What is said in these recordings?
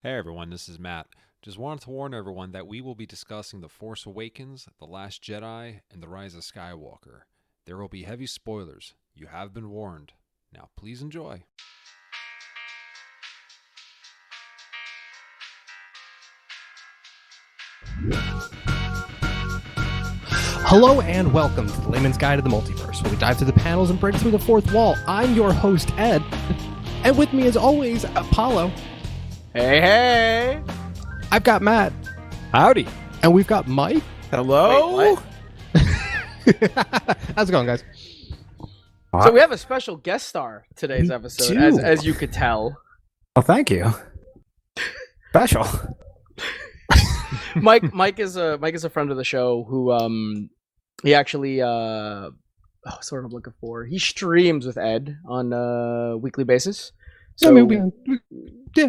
Hey everyone, this is Matt. Just wanted to warn everyone that we will be discussing The Force Awakens, The Last Jedi, and The Rise of Skywalker. There will be heavy spoilers. You have been warned. Now please enjoy. Hello and welcome to the Layman's Guide to the Multiverse, where we dive through the panels and break through the fourth wall. I'm your host, Ed, and with me as always, Apollo. Hey! I've got Matt. Howdy. And we've got Mike. Hello? Wait, How's it going, guys? So we have a special guest star today's We episode, do. as you could tell. Oh, thank you. Special. Mike is a friend of the show who he actually what's the word I'm looking for? He streams with Ed on a weekly basis. So I mean,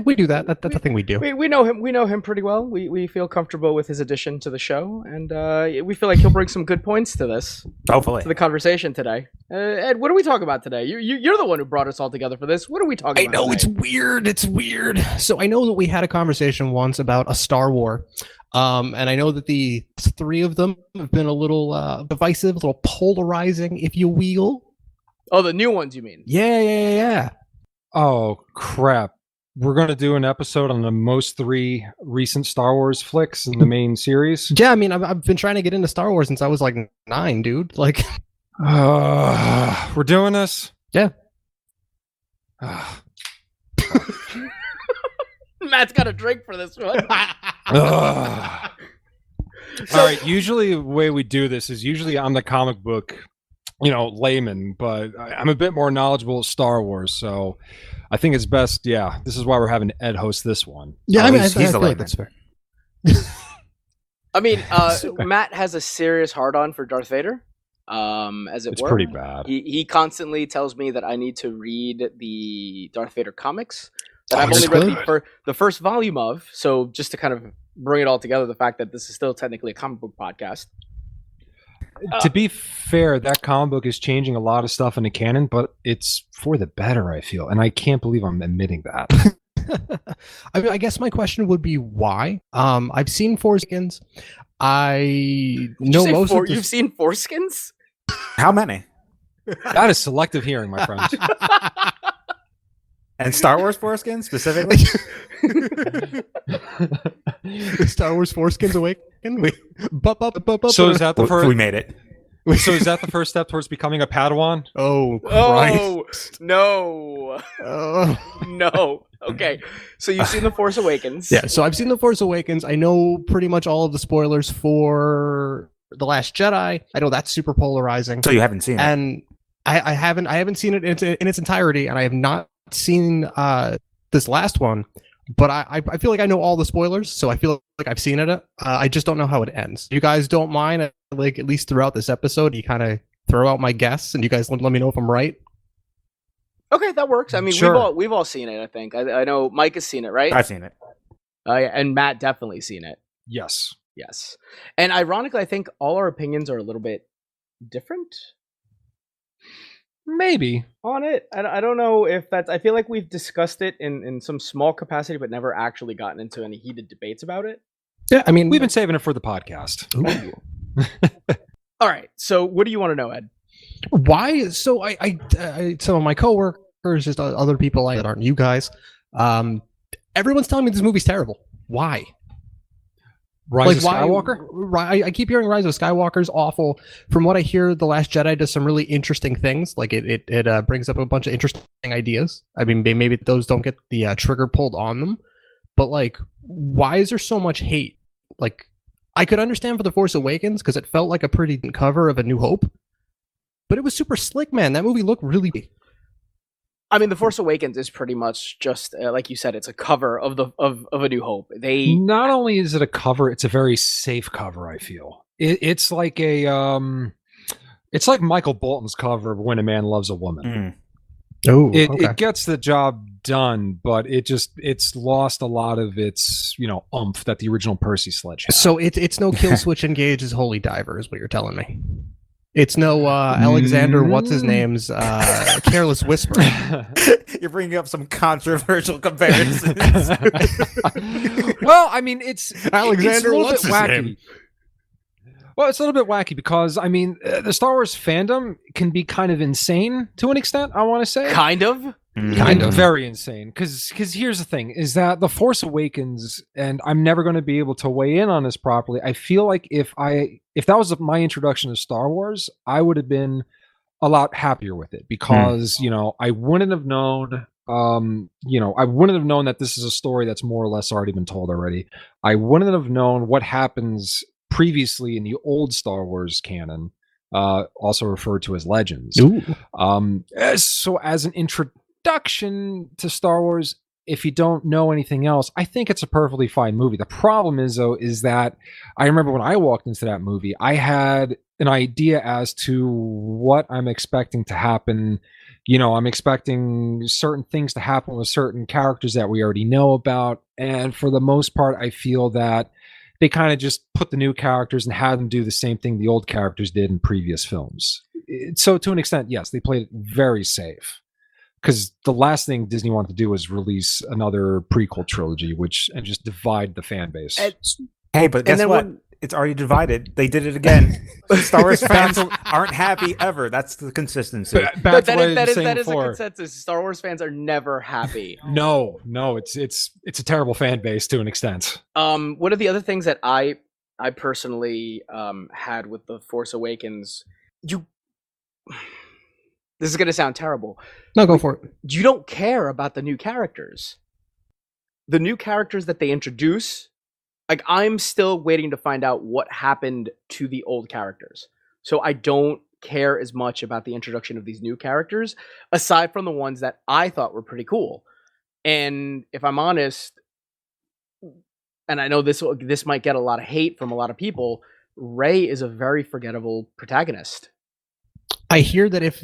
we do that. That's a thing we do. we know him. We know him pretty well. We feel comfortable with his addition to the show, and we feel like he'll bring some good points to Hopefully. the conversation today. Ed, what are we talking about today? You're the one who brought us all together for this. What are we talking I about? know, it's today? weird. It's weird. So I know that we had a conversation once about a Star War. And I know that the three of them have been a little divisive, a little polarizing, if you will. Oh, the new ones, you mean? Yeah. Oh crap. We're going to do an episode on the most three recent Star Wars flicks in the main series. Yeah, I mean, I've been trying to get into Star Wars since I was like 9, dude. Like, We're doing this? Yeah. Matt's got a drink for this one. All right. Usually the way we do this is usually I'm the comic book, layman, but I'm a bit more knowledgeable at Star Wars. So I think it's best. Yeah. This is why we're having Ed host this one. yeah, Oh, I mean, he's I the feel like layman. that's fair. I mean, Super. Matt has a serious hard-on for Darth Vader. As it It's were. pretty bad. He constantly tells me that I need to read the Darth Vader comics that I've that's only read good. the first volume of. So just to kind of bring it all together, the fact that this is still technically a comic book podcast. To be fair, that comic book is changing a lot of stuff in the canon, but it's for the better, I feel. And I can't believe I'm admitting that. I mean, I guess my question would be why. I've seen Force Awakens. I know most of the... You've seen Foreskins? How many? That is selective hearing, my friends. And Star Wars foreskin specifically? The Star Wars Foreskins Awaken. So is that the we first? made it. So is that the first step towards becoming a Padawan? Oh Christ! Oh no, Oh. no. Okay, so you've seen the Force Awakens. Yeah, so I've seen The Force Awakens. I know pretty much all of the spoilers for The Last Jedi. I know that's super polarizing, So you haven't seen it. and I haven't seen it in its entirety, and I have not seen this last one. But I feel like I know all the spoilers, so I feel like I've seen it. I just don't know how it ends. You guys don't mind, like at least throughout this episode, you kind of throw out my guess, and you guys let me know if I'm right. Okay, that works. I mean, Sure. we've all seen it. I think. I know Mike has seen it, right? I've seen it. Yeah, and Matt definitely seen it. Yes. Yes. And ironically, I think all our opinions are a little bit different Maybe. on it. I don't know if that's. I feel like we've discussed it in some small capacity, but never actually gotten into any heated debates about it. Yeah, I mean, We've been saving it for the podcast. Ooh. All right. So, what do you want to know, Ed? Why? So I some of my coworkers, just other people that aren't you guys, everyone's telling me this movie's terrible. Why? Rise of why? Skywalker? I keep hearing Rise of Skywalker's awful. From what I hear, The Last Jedi does some really interesting things. Like it brings up a bunch of interesting ideas. I mean, maybe those don't get the trigger pulled on them, but like, why is there so much hate? Like, I could understand for The Force Awakens because it felt like a pretty decent cover of A New Hope, but it was super slick, man. That movie looked really. I mean, The Force Awakens is pretty much just like you said. It's a cover of A New Hope. They Not only is it a cover, it's a very safe cover, I feel. It's like it's like Michael Bolton's cover of When a Man Loves a Woman. Mm. Oh, It gets the job done, but it's lost a lot of its oomph that the original Percy Sledge had. So it's no kill switch engage as Holy Diver is what you're telling me. It's no Alexander, what's his name's Careless Whisper. You're bringing up some controversial comparisons. Well, I mean, it's Alexander, a little what's bit his wacky. name? Well, it's a little bit wacky because I mean, the Star Wars fandom can be kind of insane to an extent. I want to say, Kind of. Kind of. very insane. Because here's the thing: is that the Force Awakens, and I'm never going to be able to weigh in on this properly. I feel like if that was my introduction to Star Wars, I would have been a lot happier with it because I wouldn't have known. I wouldn't have known that this is a story that's more or less already been told already. I wouldn't have known what happens previously in the old Star Wars canon, also referred to as Legends. Ooh. So as an introduction to Star Wars, if you don't know anything else, I think it's a perfectly fine movie. The problem is that I remember when I walked into that movie, I had an idea as to what I'm expecting to happen. I'm expecting certain things to happen with certain characters that we already know about. And for the most part, I feel that they kind of just put the new characters and had them do the same thing the old characters did in previous films. So to an extent, yes, they played it very safe. Because the last thing Disney wanted to do was release another prequel trilogy, and just divide the fan base. Hey, but guess then what? It's already divided. They did it again. Star Wars fans aren't happy ever. That's the consistency. Back to That what is I was a saying before. consensus. Star Wars fans are never happy. No, it's a terrible fan base to an extent. One of the other things that I personally had with the Force Awakens, this is gonna sound terrible. No, go for it. You don't care about the new characters. The new characters that they introduce, like I'm still waiting to find out what happened to the old characters. So I don't care as much about the introduction of these new characters, aside from the ones that I thought were pretty cool. And if I'm honest, and I know this might get a lot of hate from a lot of people, Rey is a very forgettable protagonist. I hear that if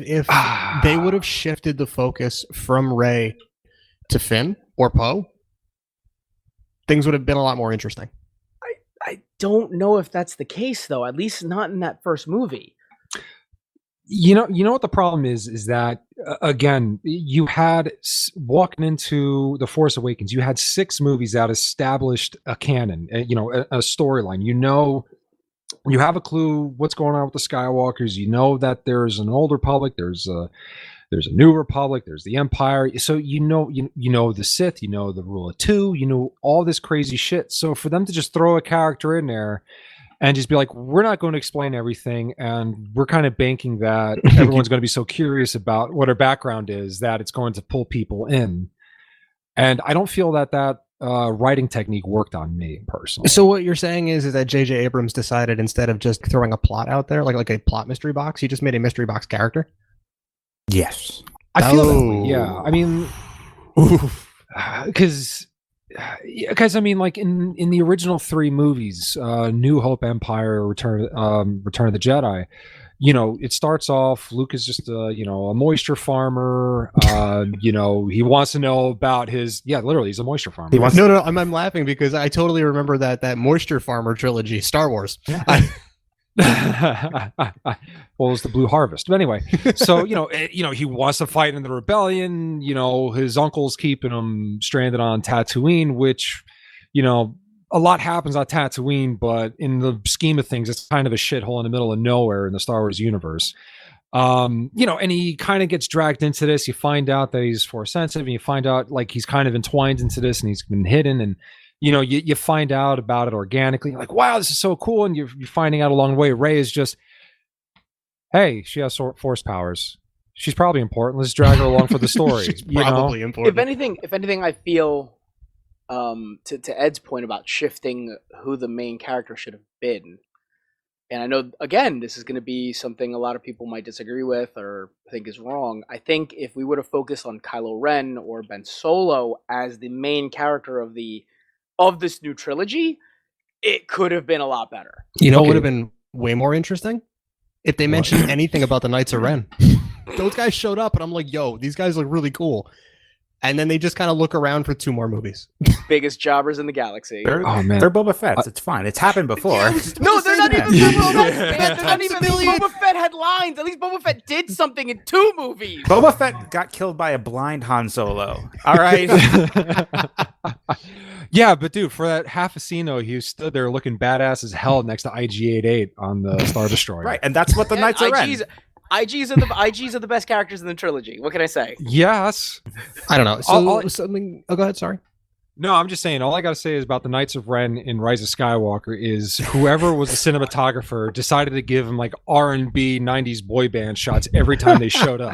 they would have shifted the focus from Rey to Finn or Poe, things would have been a lot more interesting. I don't know if that's the case, though. At least not in that first movie. You know what the problem is that again, you had walking into the Force Awakens, you had 6 movies that established a canon, a storyline. You have a clue what's going on with the Skywalkers. You know that there's an old Republic, there's a new Republic, there's the Empire. So you know the Sith, you know the Rule of Two, you know all this crazy shit. So for them to just throw a character in there and just be like, we're not going to explain everything, and we're kind of banking that everyone's going to be so curious about what her background is that it's going to pull people in. And I don't feel that writing technique worked on me personally. So what you're saying is that J.J. Abrams decided instead of just throwing a plot out there, like a plot mystery box, he just made a mystery box character? Yes. I feel that way, yeah. I mean, because I mean, like in the original 3 movies, New Hope, Empire, Return of the Jedi, it starts off, Luke is just a moisture farmer. He wants to know about literally he's a moisture farmer. He wants no, I'm laughing because I totally remember that moisture farmer trilogy, Star Wars. Yeah. Well, it's the Blue Harvest. But anyway, so he wants to fight in the rebellion. His uncle's keeping him stranded on Tatooine, which a lot happens on Tatooine, but in the scheme of things, it's kind of a shithole in the middle of nowhere in the Star Wars universe. And he kind of gets dragged into this. You find out that he's Force sensitive, and you find out like he's kind of entwined into this, and he's been hidden. And you find out about it organically. You're like, wow, this is so cool. And you're finding out along the way, Rey is just, hey, she has Force powers. She's probably important. Let's drag her along for the story. She's probably important. If anything, I feel. To Ed's point about shifting who the main character should have been, and I know again this is going to be something a lot of people might disagree with or think is wrong. I think if we would have focused on Kylo Ren or Ben Solo as the main character of this new trilogy, it could have been a lot better. What would have been way more interesting? If they mentioned anything about the Knights of Ren. Those guys showed up and I'm like, yo, these guys look really cool. and then they just kind of look around for 2 more movies. Biggest jobbers in the galaxy. Oh, man. They're Boba Fett's. It's fine. It's happened before. No, they're not even. that. No, they're not even. Boba Fett had lines. At least Boba Fett did something in 2 movies. Boba Fett got killed by a blind Han Solo. All right. Yeah, but dude, for that half a scene though, he stood there looking badass as hell next to IG-88 on the Star Destroyer. Right, and that's what the Knights of Ren. IGs are the best characters in the trilogy. What can I say? Yes. I don't know. I'll- Something. Oh, go ahead. Sorry. No, I'm just saying. All I got to say is about the Knights of Ren in Rise of Skywalker is whoever was the cinematographer decided to give him like R&B '90s boy band shots every time they showed up.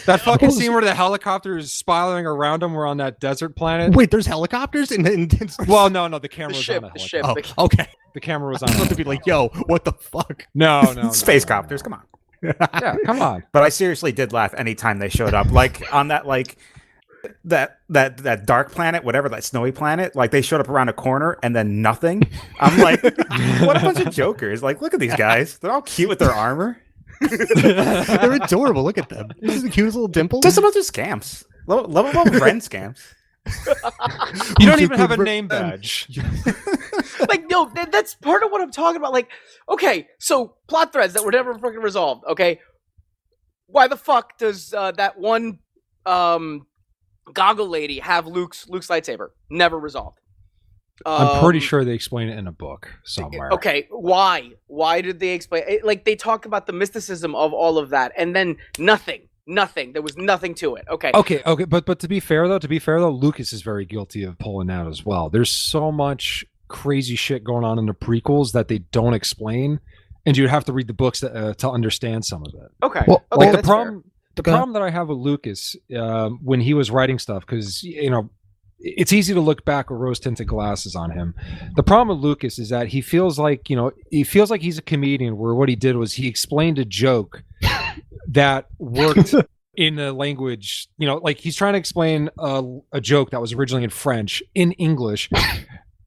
That fucking scene where the helicopter is spiraling around them, we're on that desert planet. Wait, there's helicopters in Well, no, the camera The was ship, on a the helicopter. ship. Oh, okay. The camera was I on. was a about to be like, yo, what the fuck? No. Space copters, come on. Yeah, come on. But I seriously did laugh anytime they showed up. Like on that that dark planet, whatever, that snowy planet, like they showed up around a corner and then nothing. I'm like, what a bunch of jokers. Like, look at these guys. They're all cute with their armor. They're adorable. Look at them. This is the cutest little dimple. Just a bunch of scams. Level Ren scams. You don't even have a name badge. Like, no, that's part of what I'm talking about. Like, okay, so plot threads that were never fucking resolved. Okay, why the fuck does that one goggle lady have Luke's lightsaber? Never resolved. I'm pretty sure they explain it in a book somewhere. Okay, why? Why did they explain? Like, they talk about the mysticism of all of that, and then nothing. There was nothing to it. Okay. Okay. But to be fair though, Lucas is very guilty of pulling out as well. There's so much crazy shit going on in the prequels that they don't explain, and you'd have to read the books to understand some of it. Okay. Well, Okay, Like the that's problem. fair. The Go ahead. problem that I have with Lucas when he was writing stuff, because it's easy to look back with rose-tinted glasses on him. The problem with Lucas is that he feels like he's a comedian, where what he did was he explained a joke that worked in a language, like he's trying to explain a joke that was originally in French in English,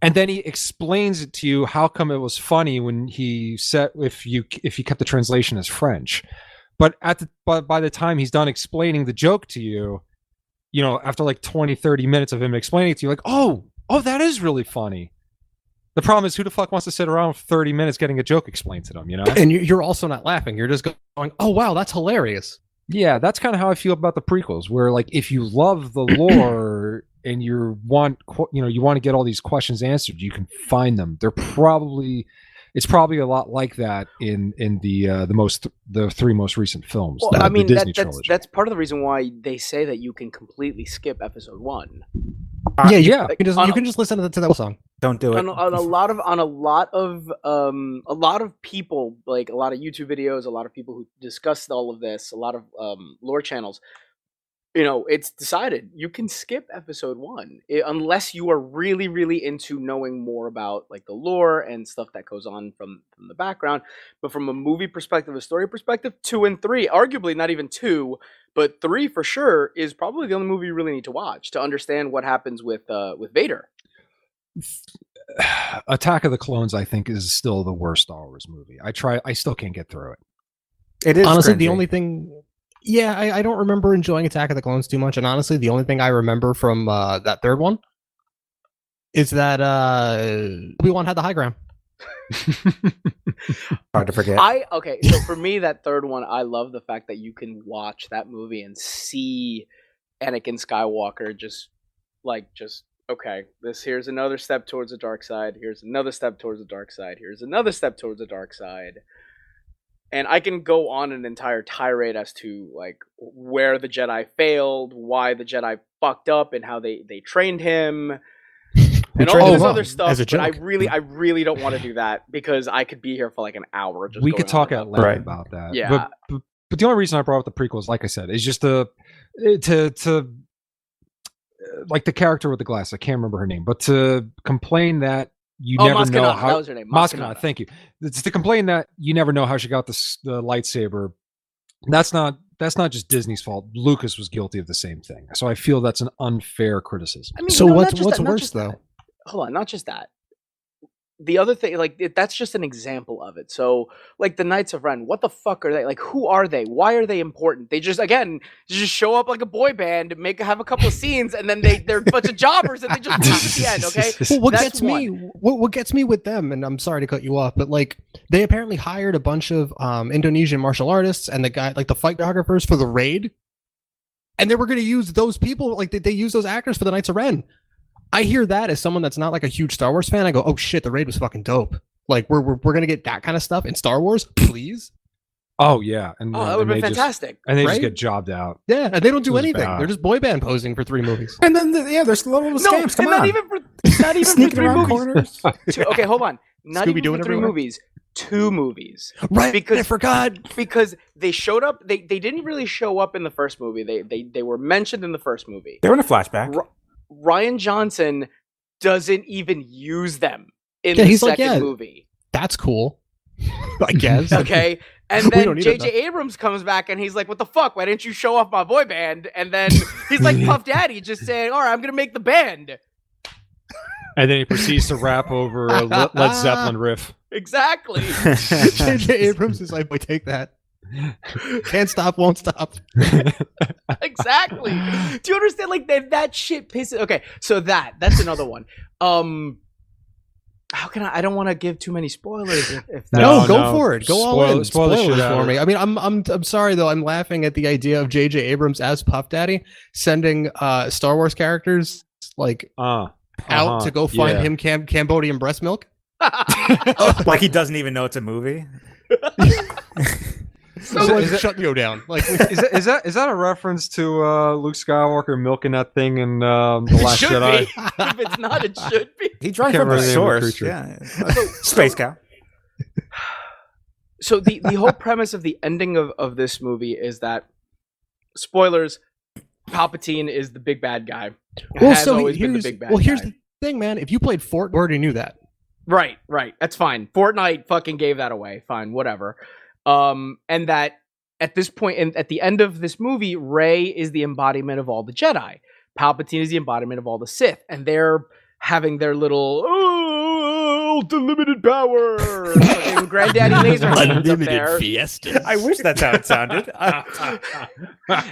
and then he explains it to you how come it was funny when he said if you kept the translation as French. But by the time he's done explaining the joke to you, after like 20-30 minutes of him explaining it to you, like, oh, that is really funny. The problem is, who the fuck wants to sit around for 30 minutes getting a joke explained to them, And you're also not laughing. You're just going, oh, wow, that's hilarious. Yeah, that's kind of how I feel about the prequels, where like if you love the lore and you want to get all these questions answered, you can find them. It's probably a lot like that in the 3 most recent films. Well, the Disney trilogy. that's part of the reason why they say that you can completely skip episode 1. You Like, you can just listen to that song. Don't do it. On a lot of people, like a lot of YouTube videos, a lot of people who discuss all of this, a lot of lore channels, it's decided you can skip episode 1 unless you are really, really into knowing more about like the lore and stuff that goes on from the background. But from a movie perspective, a story perspective, 2 and 3, arguably not even 2, but 3 for sure is probably the only movie you really need to watch to understand what happens with Vader. Attack of the Clones, I think, is still the worst Star Wars movie. I still can't get through it. It is Honestly, the cringy. only thing... Yeah, I don't remember enjoying Attack of the Clones too much. And honestly, the only thing I remember from that third one is that Obi-Wan had the high ground. Hard to forget. So for me, that third one, I love the fact that you can watch that movie and see Anakin Skywalker okay, here's another step towards the dark side, here's another step towards the dark side, here's another step towards the dark side. And I can go on an entire tirade as to like where the Jedi failed, why the Jedi fucked up, and how they trained him, and all this other stuff. As a But I joke. really don't want to do that because I could be here for like an hour. Just We going could talk on at about length Right. about that. Yeah. But the only reason I brought up the prequels, like I said, is just to like the character with the glass. I can't remember her name, but to complain that you never know Maskanata, how. that was her name. Maskanata, thank you. It's to complain that you never know how she got the lightsaber. That's not just Disney's fault. Lucas was guilty of the same thing. So I feel that's an unfair criticism. I mean, So no, what's not just that, not worse just though? that. Hold on, not just that. the other thing, like that's just an example of it. So, like the Knights of Ren, what the fuck are they? Like, who are they? Why are they important? They just just show up like a boy band, have a couple of scenes, and then they're a bunch of jobbers, and they just leave at the end. Okay, Well, what That's gets me, what gets me with them, and I'm sorry to cut you off, but like they apparently hired a bunch of Indonesian martial artists and the guy, like the fight choreographers for the raid, and they were going to use those people, like they use those actors for the Knights of Ren. I hear that as someone that's not like a huge Star Wars fan. I go, oh shit, the raid was fucking dope. Like we're gonna get that kind of stuff in Star Wars, please. Oh yeah, and Oh, that would have been they just- fantastic. and they just Right? get jobbed out. Yeah, and they don't do It was anything. bad. They're just boy band posing for 3 movies. And then there's little No, scams. Come and on, not even for sneaking three around movies. corners. Okay, hold on. Not Scooby even doing for 3 everywhere? movies. 2 movies. Right? Because- I forgot. Because they showed up. They didn't really show up in the first movie. They were mentioned in the first movie. They're in a flashback. Ryan Johnson doesn't even use them in Yeah, the he's like, second yeah. movie. That's cool. I guess. Okay, and We then don't need it, J.J. Abrams comes back and he's like, "What the fuck? Why didn't you show off my boy band?" And then he's like Puff Daddy, just saying, "All right, I'm gonna make the band." And then he proceeds to rap over a Led Zeppelin riff. Exactly. J.J. Abrams is like, boy, take that. Can't stop, won't stop. Exactly. Do you understand? Like that shit pisses. Okay, so that's another one. How can I don't want to give too many spoilers. If that's, No, go no. for it. Go all Spoil- in. spoil the shit Spoilers out for of me. it. I mean, I'm sorry though. I'm laughing at the idea of J.J. Abrams as Puff Daddy sending Star Wars characters like out to go find him Cambodian breast milk. Like he doesn't even know it's a movie. Someone is it- shut you down. Like Is that a reference to Luke Skywalker milking that thing in The it Last should Jedi? be. If it's not, it should be. He drank Can't from the remember the name of the source. creature. Yeah, space cow. So the whole premise of the ending of this movie is that, spoilers, Palpatine is the big bad guy. Has always been the big bad here's guy. the thing, man. If you played Fortnite, you already knew that. Right. That's fine. Fortnite fucking gave that away. Fine, whatever. And that at this point, and at the end of this movie, Rey is the embodiment of all the Jedi. Palpatine is the embodiment of all the Sith, and they're having their little unlimited power. Fucking Granddaddy Laserbeam up there. fiesta. I wish that's how it sounded.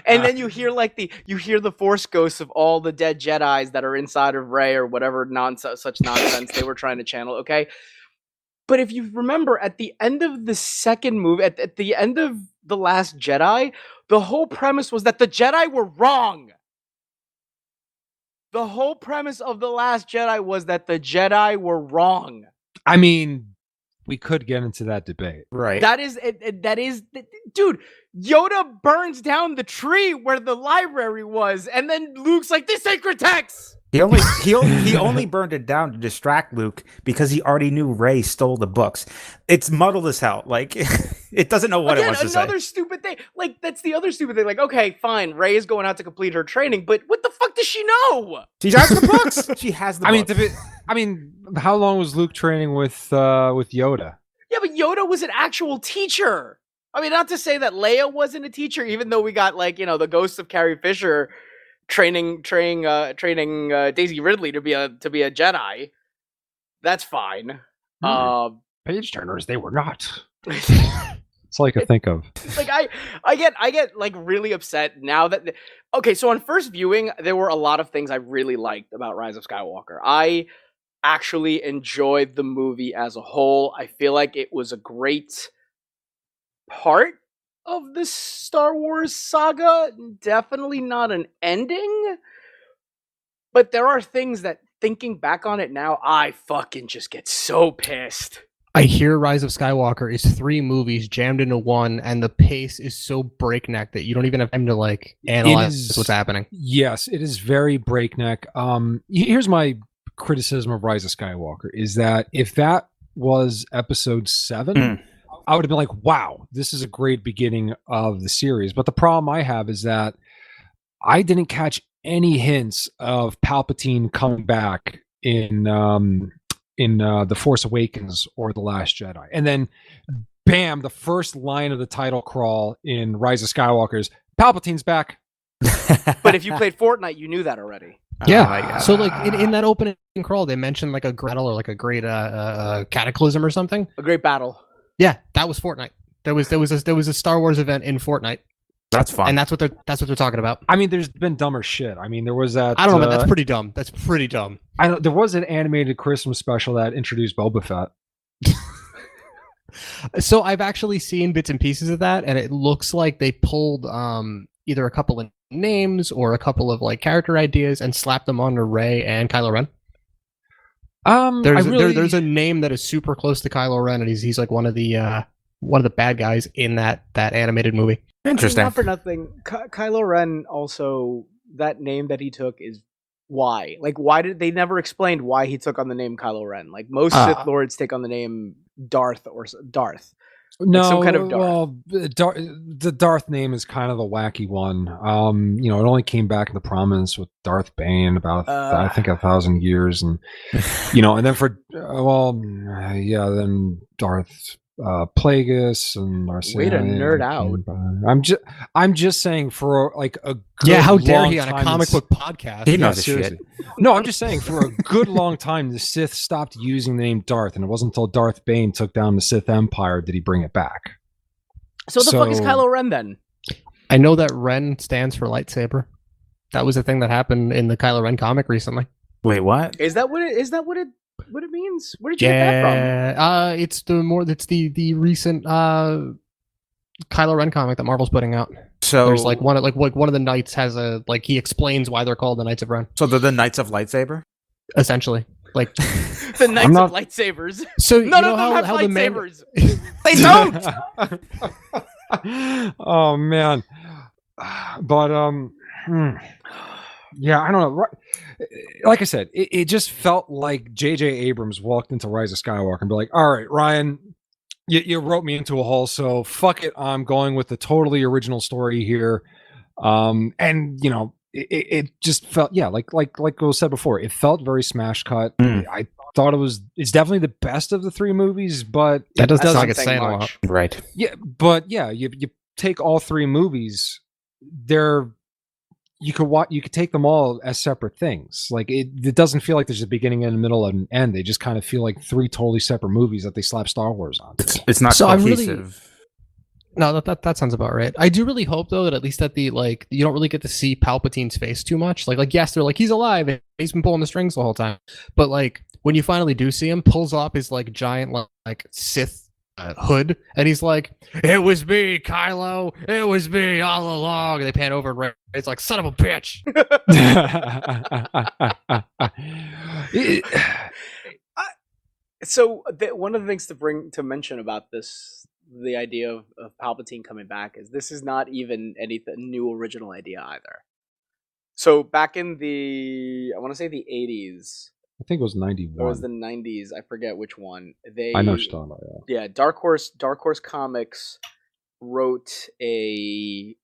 And then you hear the Force ghosts of all the dead Jedis that are inside of Rey or whatever such nonsense they were trying to channel. Okay, but if you remember, at the end of the second movie, at the end of The Last Jedi, the whole premise was that the Jedi were wrong. The whole premise of The Last Jedi was that the Jedi were wrong. I mean, we could get into that debate. Right. That is, dude. Yoda burns down the tree where the library was, and then Luke's like, "This sacred text." He only burned it down to distract Luke because he already knew Rey stole the books. It's muddled as hell. Like it doesn't know what it Again, wants to say. another stupid thing. Like that's the other stupid thing. Like, okay, fine, Rey is going out to complete her training, but what the fuck does she know? She has the books. She has the books. I mean, how long was Luke training with Yoda? Yeah, but Yoda was an actual teacher. I mean, not to say that Leia wasn't a teacher, even though we got the ghost of Carrie Fisher training Daisy Ridley to be a Jedi. That's fine. Page turners, they were not. That's all I could think of. Like I get like really upset now that okay, so on first viewing there were a lot of things I really liked about Rise of Skywalker. I actually enjoyed the movie as a whole. I feel like it was a great part of the Star Wars saga. Definitely not an ending, but there are things that, thinking back on it now, I fucking just get so pissed. I hear Rise of Skywalker is 3 movies jammed into one, and the pace is so breakneck that you don't even have time to like analyze what's happening. Yes, it is very breakneck. Here's my criticism of Rise of Skywalker is that if that was episode 7, I would have been like, wow, this is a great beginning of the series. But the problem I have is that I didn't catch any hints of Palpatine coming back in The Force Awakens or The Last Jedi. And then, bam, the first line of the title crawl in Rise of Skywalker is, Palpatine's back. But if you played Fortnite, you knew that already. Yeah. my God. So like in that opening crawl, they mentioned like a Gretel or like a great cataclysm or something. A great battle. Yeah, that was Fortnite. There was a Star Wars event in Fortnite, That's fun. and that's what they're talking about. I mean, there's been dumber shit. I mean, there was that. I don't know, but that's pretty dumb. That's pretty dumb. there was an animated Christmas special that introduced Boba Fett. So I've actually seen bits and pieces of that, and it looks like they pulled either a couple of names or a couple of like character ideas and slapped them onto Rey and Kylo Ren. There's a name that is super close to Kylo Ren, and he's like one of the bad guys in that animated movie. Interesting. Not for nothing. Kylo Ren also, that name that he took is why? Like, why did they never explained why he took on the name Kylo Ren? Like most Sith Lords take on the name Darth or Darth. No, some kind of Darth. Well, the Darth name is kind of the wacky one. It only came back into prominence with Darth Bane about I think 1,000 years, and and then for then Darth Plagueis and Larcenius. Way to nerd out. I'm just saying for like a good How dare long he on a time comic book podcast? He knows his shit. seriously. No, I'm just saying for a good long time the Sith stopped using the name Darth, and it wasn't until Darth Bane took down the Sith Empire did he bring it back. So the fuck is Kylo Ren then? I know that Ren stands for lightsaber. That was a thing that happened in the Kylo Ren comic recently. Wait, what? Is that what it means? Where did you get that from? It's the recent Kylo Ren comic that Marvel's putting out. So There's like one of the knights has a he explains why they're called the Knights of Ren. So they're the Knights of Lightsaber? Essentially. Like The Knights of Lightsabers. so None you of know them have how the man lightsabers. They don't. Oh man, but yeah, I don't know. Like I said, it just felt like J.J. Abrams walked into Rise of Skywalker and be like, "All right, Ryan, you wrote me into a hole, so fuck it. I'm going with the totally original story here." And it just felt like was said before. It felt very smash cut. I thought it's definitely the best of the three movies, but that does That's not not get saying saying a much. lot. Right. yeah, but yeah, you take all three movies, you could take them all as separate things. Like it doesn't feel like there's a beginning and a middle and an end. They just kind of feel like three totally separate movies that they slap Star Wars on. It's not So I'm really- cohesive. No, that sounds about right. I do really hope though that at least at the you don't really get to see Palpatine's face too much. Like yes, they're like he's alive and he's been pulling the strings the whole time. But like when you finally do see him, pulls off his like giant like Sith hood, and he's like, "It was me, Kylo. It was me all along." And they pan over and it's like, "Son of a bitch." So one of the things to mention about this, the idea of Palpatine coming back, is this is not even anything new original idea either. So back in I want to say the 80s, I think it was or it 91. was the 90s, I forget which one. I know what you're talking about. Yeah, Dark Horse Comics wrote a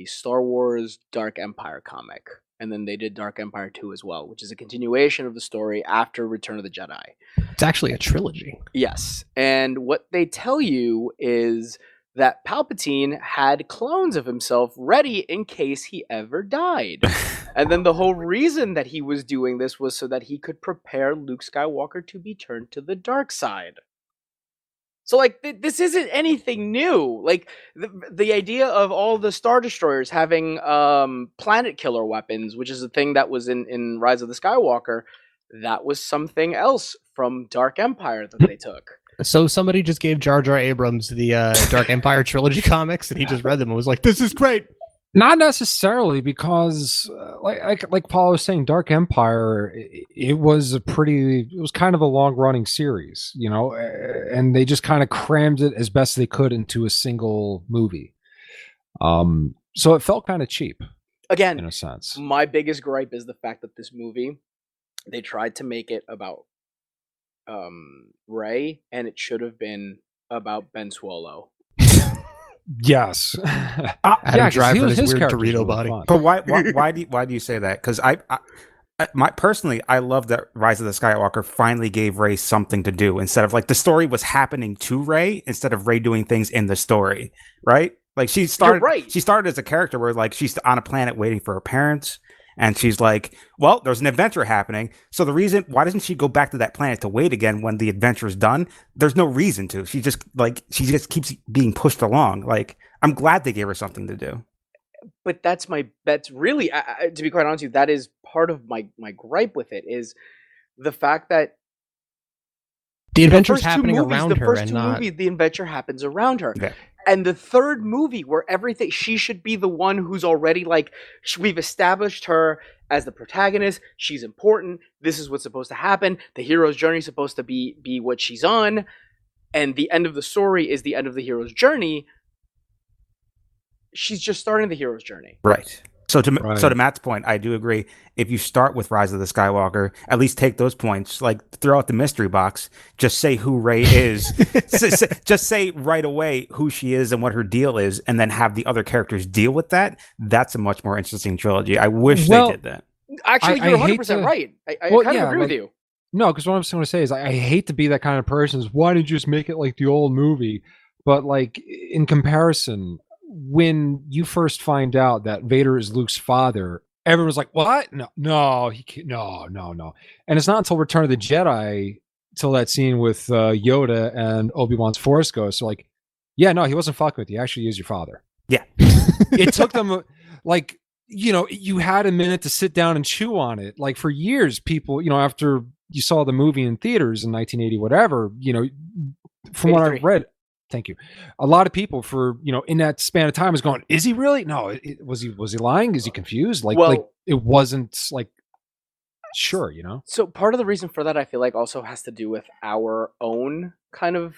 Star Wars Dark Empire comic, and then they did Dark Empire 2 as well, which is a continuation of the story after Return of the Jedi. It's actually a trilogy. Yes, and what they tell you is that Palpatine had clones of himself ready in case he ever died. And then the whole reason that he was doing this was so that he could prepare Luke Skywalker to be turned to the dark side. So, like, this isn't anything new. Like, the idea of all the Star Destroyers having planet killer weapons, which is a thing that was in Rise of the Skywalker, that was something else from Dark Empire that they took. So somebody just gave Jar Jar Abrams the Dark Empire trilogy comics, and he just read them and was like, "This is great." Not necessarily, because like Paul was saying, Dark Empire, it was kind of a long running series, and they just kind of crammed it as best they could into a single movie. So it felt kind of cheap Again, in a sense. my biggest gripe is the fact that this movie, they tried to make it about Rey, and it should have been about Ben Swallow. Yes. Adam Driver and his weird character's Dorito really body. fun. But why do you say that? Because personally, I love that Rise of the Skywalker finally gave Rey something to do instead of like the story was happening to Rey instead of Rey doing things in the story, right? Like she started right. She started as a character where like she's on a planet waiting for her parents, And she's like, well, there's an adventure happening. So why doesn't she go back to that planet to wait again when the adventure is done? There's no reason to. She just keeps being pushed along. Like, I'm glad they gave her something to do. But that's really, to be quite honest with you, that is part of my gripe with it, is the fact that the adventure's first two happening movies, around the her first and two not. movies, the adventure happens around her. Okay. And the third movie, where everything, she should be the one who's already like, we've established her as the protagonist. She's important. This is what's supposed to happen. The hero's journey is supposed to be what she's on. And the end of the story is the end of the hero's journey. She's just starting the hero's journey. Right. So to Right. Matt's point, I do agree. If you start with Rise of the Skywalker, at least take those points. Like, throw out the mystery box. Just say who Rey is. Just say right away who she is and what her deal is, and then have the other characters deal with that. That's a much more interesting trilogy. I wish they did that. Actually, I you're hate 100% to- right. I Well, kind of yeah, agree with like- you. No, because what I'm going to say is I hate to be that kind of person. Is why did you just make it like the old movie? But like in comparison, when you first find out that Vader is Luke's father, everyone's like, "What? No, he can't, no." And it's not until Return of the Jedi, till that scene with Yoda and Obi-Wan's Force Ghost, they're like, "Yeah, no, he wasn't fucking with you. Actually, he is your father." Yeah. It took them like, you had a minute to sit down and chew on it. Like, for years, people, after you saw the movie in theaters in 1980, whatever, from what 83. I've read, thank you. A lot of people in that span of time is going, is he really? No. Was he lying? Is he confused? Like it wasn't like, sure, So part of the reason for that, I feel like, also has to do with our own kind of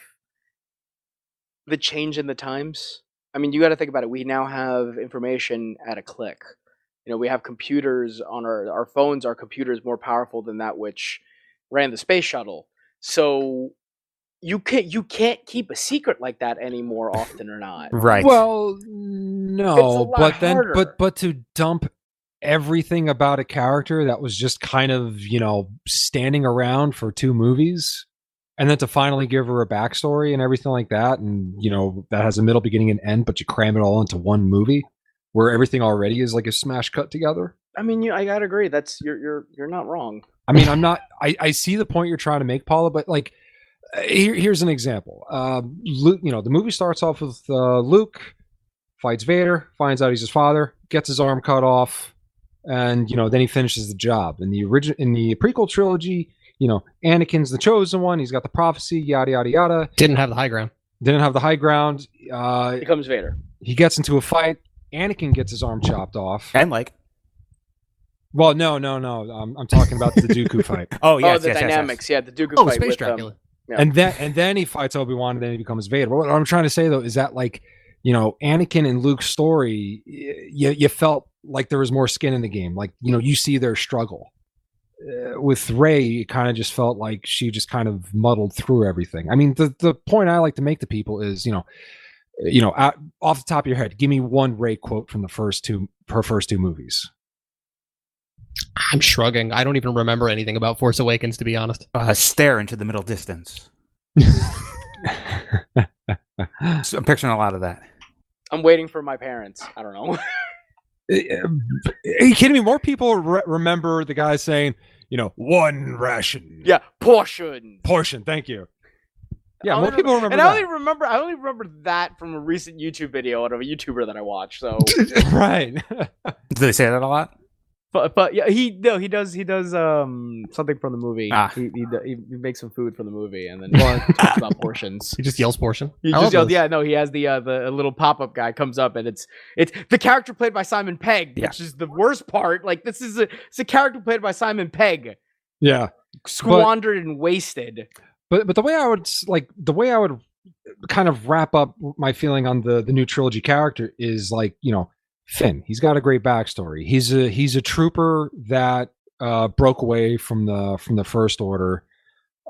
the change in the times. I mean, you got to think about it. We now have information at a click. We have computers on our phones. Our computers more powerful than that which ran the space shuttle. So you can't keep a secret like that anymore, often or not. Right. Well, It's a no, lot but then, harder. but to dump everything about a character that was just kind of, standing around for 2 movies, and then to finally give her a backstory and everything like that, and that has a middle, beginning, and end, but you cram it all into one movie where everything already is like a smash cut together. I mean, I gotta agree. That's you're not wrong. I mean, I'm not. I see the point you're trying to make, Paula, but like, here's an example. Luke, the movie starts off with Luke fights Vader, finds out he's his father, gets his arm cut off, and then he finishes the job. In the prequel trilogy, Anakin's the chosen one. He's got the prophecy, yada yada yada. Didn't have the high ground. Didn't have the high ground. Becomes Vader. He gets into a fight. Anakin gets his arm chopped off. And like, Well, no. I'm talking about the Dooku fight. oh yes, the yes, yes, yes. dynamics. Yeah, the Dooku Oh, fight Space with Dracula. Yeah. And then he fights Obi-Wan, and then he becomes Vader. But what I'm trying to say, though, is that, like, Anakin and Luke's story, you felt like there was more skin in the game. Like, you see their struggle. With Rey, it kind of just felt like she just kind of muddled through everything. I mean, the point I like to make to people is, off the top of your head, give me one Rey quote from her first two movies. I'm shrugging. I don't even remember anything about Force Awakens, to be honest. Stare into the middle distance. So I'm picturing a lot of that. I'm waiting for my parents. I don't know. Are you kidding me? More people remember the guy saying, one ration. Yeah, portion. Portion. Thank you. Yeah, I more only people remember and that. I only remember that from a recent YouTube video of a YouTuber that I watched. So, Right. Do they say that a lot? but yeah, he does something from the movie. Ah. He makes some food from the movie and then talks about portions. He just yells portion. He I just love yelled, those. yeah, no, he has the little pop-up guy comes up and it's the character played by Simon Pegg, Yeah. which is the worst part. Like, it's a character played by Simon Pegg, Yeah. squandered and wasted. But the way I would kind of wrap up my feeling on the new trilogy character is, like, Finn. He's got a great backstory. He's a trooper that broke away from the First Order.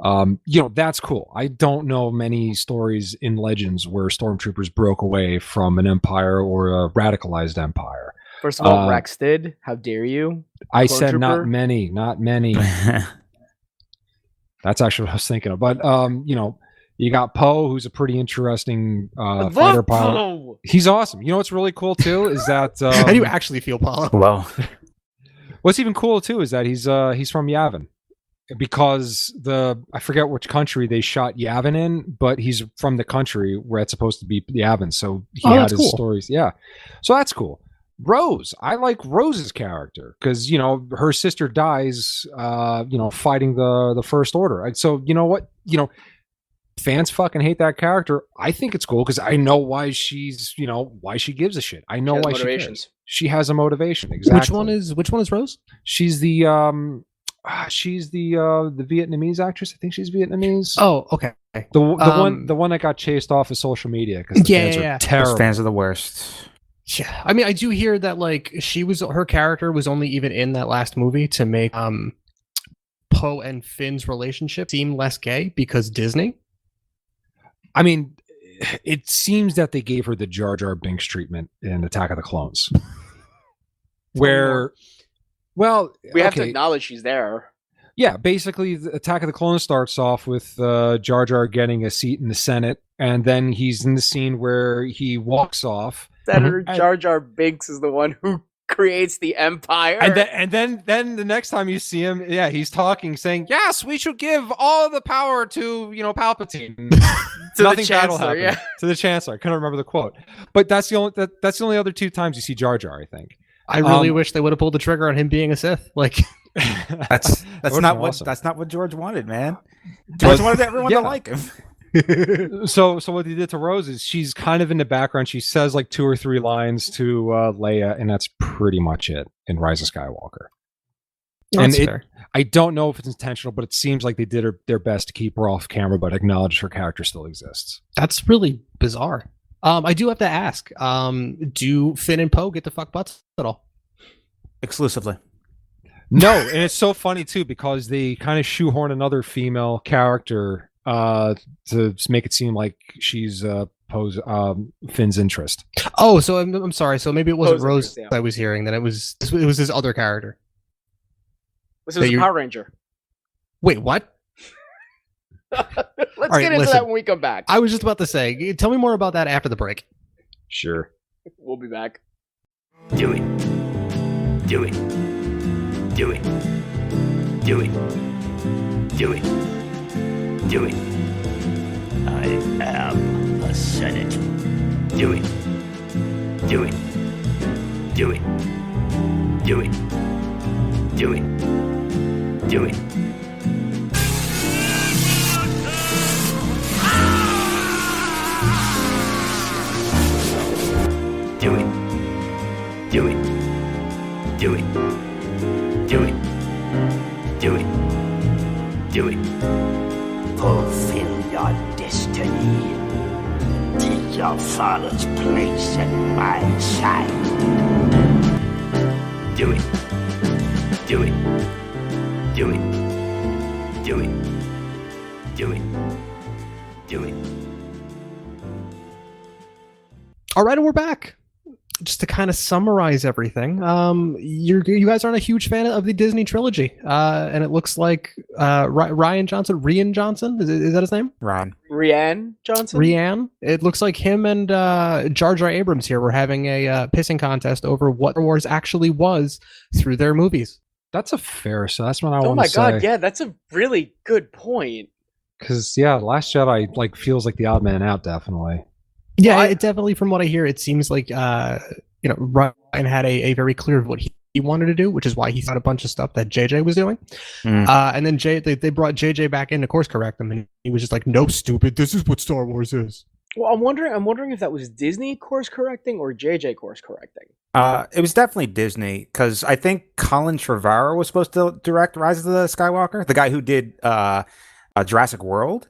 That's cool. I don't know many stories in Legends where stormtroopers broke away from an empire or a radicalized empire. First of all, Rex did. How dare you? I Clone said not trooper? many. That's actually what I was thinking of. But you got Poe, who's a pretty interesting fighter pilot. Oh, He's awesome. You know what's really cool too is that How do you actually feel, Paulo? well, What's even cooler too is that he's from Yavin, because I forget which country they shot Yavin in, but he's from the country where it's supposed to be Yavin, so he had that's his cool. stories. Yeah, so that's cool. Rose, I like Rose's character because her sister dies, fighting the First Order. So you know what, fans fucking hate that character. I think it's cool because I know why she's, why she gives a shit. I know why she cares. She has a motivation. Exactly. Which one is Rose? She's the Vietnamese actress. I think she's Vietnamese. Oh, okay. The one that got chased off of social media because the fans are terrible. Those fans are the worst. Yeah, I mean, I do hear that like her character was only even in that last movie to make Poe and Finn's relationship seem less gay because Disney. I mean, it seems that they gave her the Jar Jar Binks treatment in Attack of the Clones, where, well, we have to acknowledge she's there. Yeah, basically, the Attack of the Clones starts off with Jar Jar getting a seat in the Senate, and then he's in the scene where he walks off. Senator Jar Jar Binks is the one who creates the Empire. And then the next time you see him, he's talking, saying, "Yes, we should give all the power to Palpatine." To Nothing the bad will Chancellor, happen. To the Chancellor. I couldn't remember the quote, but that's the only other two times you see Jar Jar, I think. I really wish they would have pulled the trigger on him being a Sith. Like, that's not what George wanted, man. George wanted everyone to like him. So what they did to Rose is she's kind of in the background. She says like 2 or 3 lines to Leia, and that's pretty much it in Rise of Skywalker. That's fair. I don't know if it's intentional, but it seems like they did their best to keep her off camera, but acknowledge her character still exists. That's really bizarre. I do have to ask, do Finn and Poe get to fuck butts at all? Exclusively. No, and it's so funny too because they kind of shoehorn another female character to make it seem like she's Poe's Finn's interest. Oh, so I'm sorry. So maybe it wasn't Poe's Rose interest, yeah. I was hearing. That it was his other character. This was a Power Ranger. Wait, what? Let's get into that when we come back. I was just about to say, tell me more about that after the break. Sure. We'll be back. Do it. Do it. Do it. Do it. Do it. Do it. I am the Senate. Do it. Do it. Do it. Do it. Do it. Do it. Do it. Do it. Do it. Do it. Do it. Do it. Fulfill your destiny. Take your father's place at my side. Do it. Do it. Do it. Do it. Do it. Do it. All right, and we're back. Just to kind of summarize everything, you guys aren't a huge fan of the Disney trilogy, and it looks like Rian Johnson, is that his name? Rian Johnson. Rian. It looks like him and Jar Jar Abrams here were having a pissing contest over what Star Wars actually was through their movies. That's a fair. So that's what I want to say. Oh my god, yeah, that's a really good point. Because Last Jedi feels like the odd man out, definitely. Yeah, it definitely, from what I hear, it seems like Ryan had a very clear of what he wanted to do, which is why he thought a bunch of stuff that JJ was doing. And then they brought JJ back in to course correct him, and he was just like, "No, stupid, this is what Star Wars is." Well, I'm wondering if that was Disney course correcting or JJ course correcting. It was definitely Disney, because I think Colin Trevorrow was supposed to direct Rise of the Skywalker, the guy who did Jurassic World.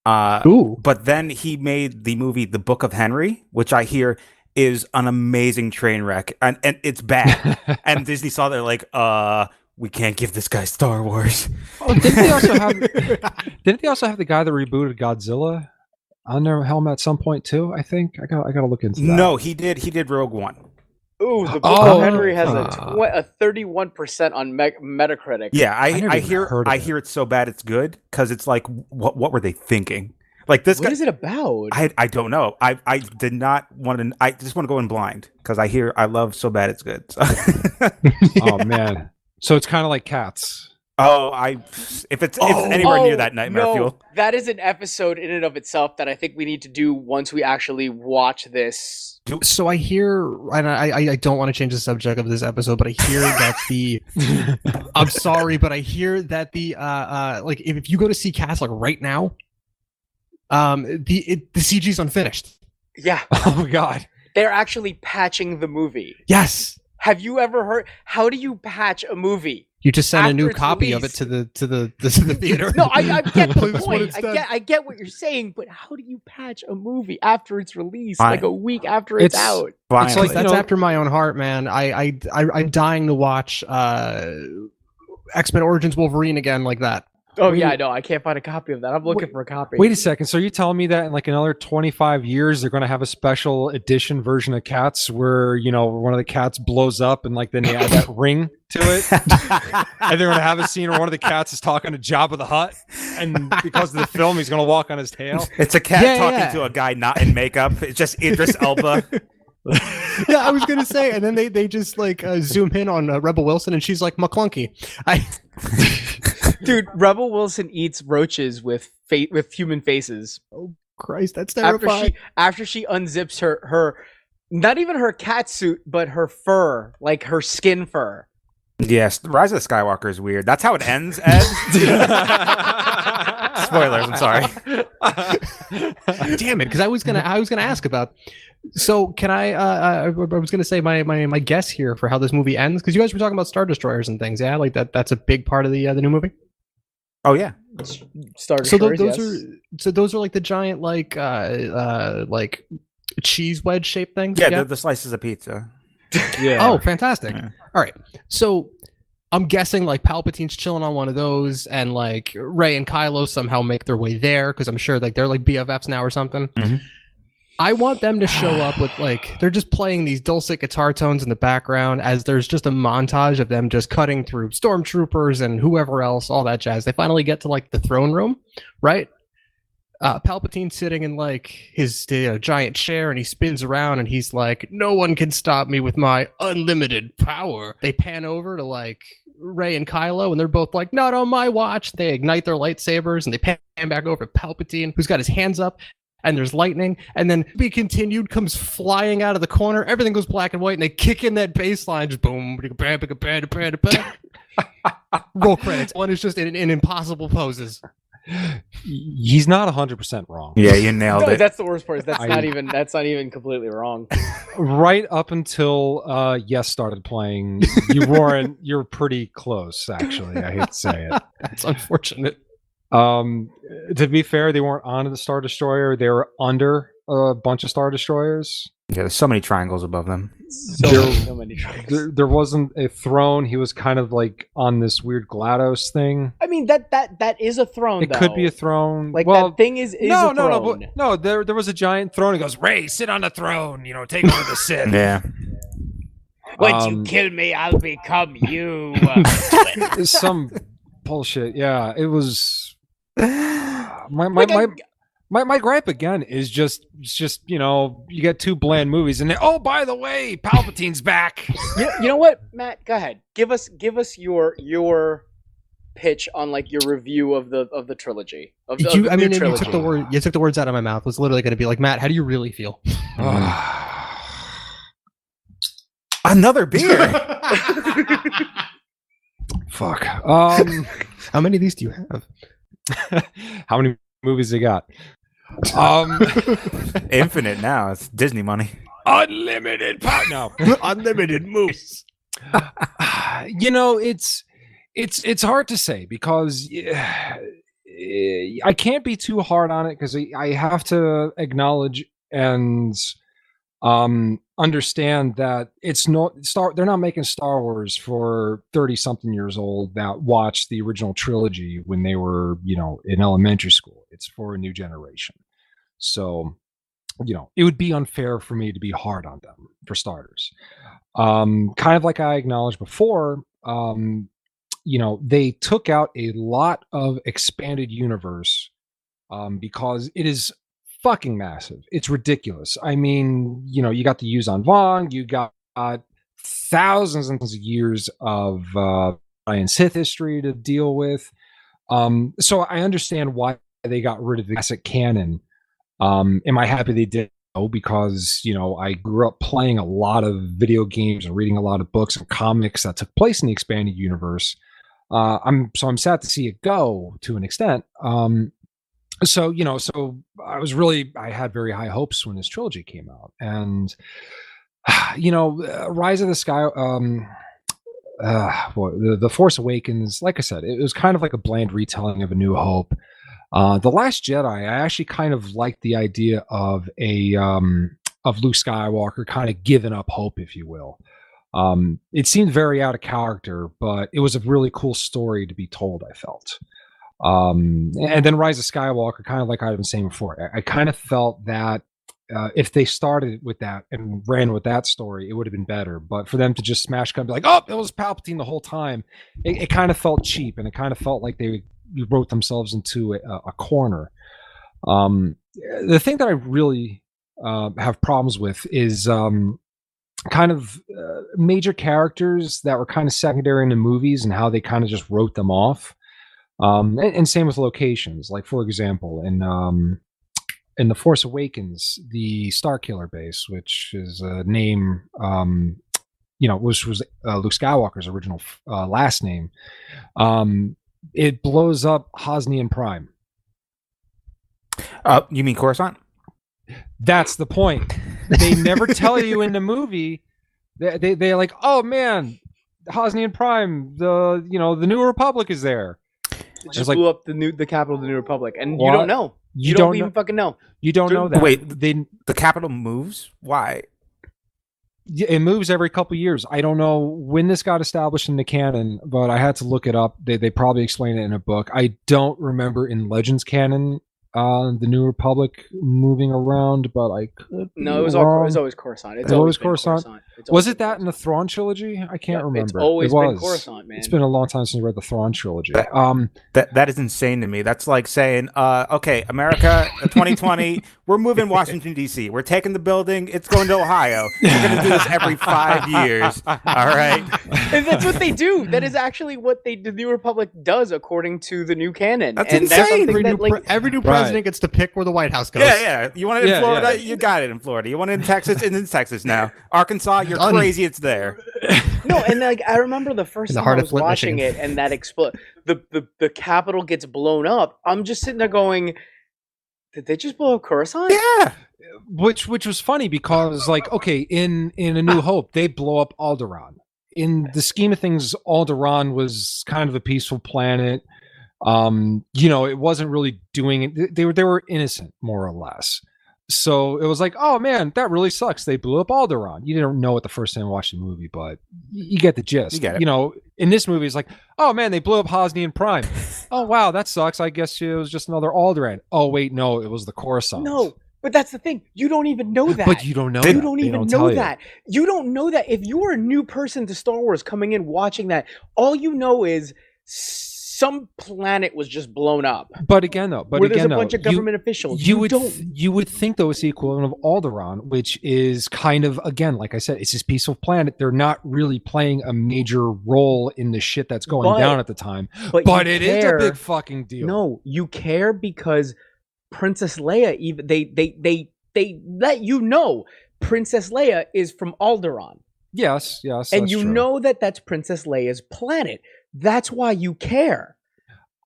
But then he made the movie The Book of Henry, which I hear is an amazing train wreck, and it's bad. And Disney saw they're like, we can't give this guy Star Wars. Oh, didn't they also have the guy that rebooted Godzilla on their helm at some point too? I think I gotta look into that. No, he did Rogue One. Ooh, The Book of Henry has a 31% on Metacritic. Yeah, I hear it's so bad it's good, because it's like, what were they thinking? Like this. What is it about? I don't know. I did not want to. I just want to go in blind because I love so bad it's good. So. Oh man, So it's kind of like Cats. Oh, if it's anywhere near that Nightmare no, Fuel. That is an episode in and of itself that I think we need to do once we actually watch this. So I hear, and I don't want to change the subject of this episode, but I hear that the I'm sorry, but I hear that the like if you go to see Cats like right now, the CG's unfinished. Yeah, Oh my god. they're actually patching the movie. Yes. Have you ever heard? How do you patch a movie? You just send a After new it's copy of it released. to the theater. No, I get the That's what point. it's I done. get what you're saying, but how do you patch a movie after it's released, Fine. like a week after it's It's- out? Finally. like, That's you know- after my own heart, man. I'm dying to watch X-Men Origins Wolverine again like that. Oh yeah, I know. I can't find a copy of that. I'm looking Wait- for a copy. Wait a second. So you're telling me that in like another 25 years, they're going to have a special edition version of Cats where, you know, one of the cats blows up and like then they add that ring to it? And they're going to have a scene where one of the cats is talking to Jabba the Hutt. And because of the film, he's going to walk on his tail. It's a cat Yeah, talking yeah. to a guy not in makeup. It's just Idris Elba. Yeah, I was gonna say, and then they just like zoom in on Rebel Wilson, and she's like McClunky. Dude, Rebel Wilson eats roaches with human faces. Christ, that's After terrifying. she unzips her not even her cat suit, but her fur, like her skin fur. Yes, the Rise of the Skywalker is weird. That's how it ends, Ed. Spoilers, I'm sorry. Damn it, because I was gonna ask about. So can I was gonna say my guess here for how this movie ends, because you guys were talking about Star Destroyers and things. Yeah, like that's a big part of the new movie. Oh yeah. Star So Destroyers, those yes. are like the giant like cheese wedge shaped things. Yeah, the slices of pizza. Yeah. Oh, fantastic. Yeah. All right. So I'm guessing like Palpatine's chilling on one of those, and like Rey and Kylo somehow make their way there, because I'm sure like they're like BFFs now or something. Mhm. I want them to show up with like they're just playing these dulcet guitar tones in the background as there's just a montage of them just cutting through stormtroopers and whoever else, all that jazz. They finally get to like the throne room, right? Palpatine's sitting in like his giant chair, and he spins around and he's like, "No one can stop me with my unlimited power." They pan over to like Rey and Kylo, and they're both like, "Not on my watch." They ignite their lightsabers, and they pan back over to Palpatine, who's got his hands up, and there's lightning, and then "Be Continued" comes flying out of the corner. Everything goes black and white, and they kick in that bass line, just boom. Roll credits. One is just in impossible poses. He's not 100% wrong. Yeah, you nailed No, it. that's the worst part. That's I- not even completely wrong. Right up until Yes started playing, you're pretty close, actually. I hate to say it. That's unfortunate. To be fair, they weren't on the Star Destroyer. They were under a bunch of Star Destroyers. Yeah, there's so many triangles above them. So many tries. There wasn't a throne. He was kind of like on this weird GLaDOS thing. I mean that is a throne. It could be a throne. like well, that thing is no, a no, throne. no, no. There was a giant throne. He goes, "Rey, sit on the throne. You know, take over the Sith." Yeah. Once Um, you kill me, I'll become you. It's some bullshit. Yeah, it was. My gripe again is just you know, you get two bland movies and then, oh, by the way, Palpatine's back. you know what, Matt? Go ahead. Give us your pitch on like your review of the trilogy. Of the, You, of the I new mean, you trilogy. took the words out of my mouth. It was literally going to be like, Matt, how do you really feel? Another beer. Fuck. How many of these do you have? How many movies they got? Infinite now. It's Disney money. Unlimited power. No. Unlimited moose. You know, it's hard to say because I can't be too hard on it because I have to acknowledge and understand that it's not they're not making Star Wars for 30 something years old that watched the original trilogy when they were, you know, in elementary school. It's for a new generation. So, you know, it would be unfair for me to be hard on them, for starters. Kind of like I acknowledged before, you know, they took out a lot of expanded universe because it is fucking massive. It's ridiculous. I mean, you know, you got the Yuuzhan Vong, you got thousands and thousands of years of and Sith history to deal with. So I understand why they got rid of the classic canon. Am I happy they did? No, because I grew up playing a lot of video games and reading a lot of books and comics that took place in the expanded universe. I'm sad to see it go to an extent. So I had very high hopes when this trilogy came out, and Rise of the Sky, the Force Awakens. Like I said, it was kind of like a bland retelling of A New Hope. The Last Jedi, I actually kind of liked the idea of of Luke Skywalker kind of giving up hope, if you will. It seemed very out of character, but it was a really cool story to be told, I felt. And then Rise of Skywalker, kind of like I've been saying before, I kind of felt that if they started with that and ran with that story, it would have been better. But for them to just smash cut and be like, oh, it was Palpatine the whole time, it kind of felt cheap, and it kind of felt like they wrote themselves into a corner. The thing that I really have problems with is kind of major characters that were kind of secondary in the movies and how they kind of just wrote them off. And same with locations. Like, for example, in The Force Awakens, the Starkiller base, which is a name, which was Luke Skywalker's original last name, it blows up Hosnian Prime. You mean Coruscant? That's the point. They never tell you in the movie. They're like, oh man, Hosnian Prime, the New Republic is there. It just blew up the capital of the New Republic, and what? you don't know. You don't even fucking know. You don't know that. Wait, the capital moves? Why? It moves every couple of years. I don't know when this got established in the canon, but I had to look it up. They probably explain it in a book. I don't remember in Legends canon the New Republic moving around, but I could. No, it was always Coruscant. It's always Coruscant. Was it that in the Thrawn trilogy? I can't remember. It's always been Coruscant, man. It's been a long time since I read the Thrawn trilogy. That is insane to me. That's like saying, okay, America, 2020, we're moving Washington, D.C. We're taking the building. It's going to Ohio. We're going to do this every 5 years. All right? And that's what they do. That is actually what the New Republic does, according to the new canon. That's and insane. Every new president gets to pick where the White House goes. Yeah. You want it in Florida? You got it in Florida. You want it in Texas? It's in Texas now. Arkansas, you're crazy. It's there. No, and I remember the first time I was watching it, and that the Capitol gets blown up. I'm just sitting there going, did they just blow up Coruscant? Yeah. Which was funny because, like, okay, in A New Hope, they blow up Alderaan. In the scheme of things, Alderaan was kind of a peaceful planet. It wasn't really doing it. They were innocent, more or less. So it was like, oh man, that really sucks. They blew up Alderaan. You didn't know it the first time you watched the movie, but you get the gist. You get it. In this movie, it's like, oh man, they blew up Hosnian Prime. Oh wow, that sucks. I guess it was just another Alderaan. Oh wait, no, it was the Coruscant. No, but that's the thing. You don't even know that. But you don't know. You don't even know that. You don't know that. If you are a new person to Star Wars coming in watching that, all you know is some planet was just blown up. But again, though, there's a bunch of government officials. You would think though it's the equivalent of Alderaan, which is kind of, again, like I said, it's this peaceful planet. They're not really playing a major role in the shit that's going down at the time. But it is a big fucking deal. No, you care because Princess Leia, even they let you know Princess Leia is from Alderaan. Yes, and you know that's Princess Leia's planet. That's why you care.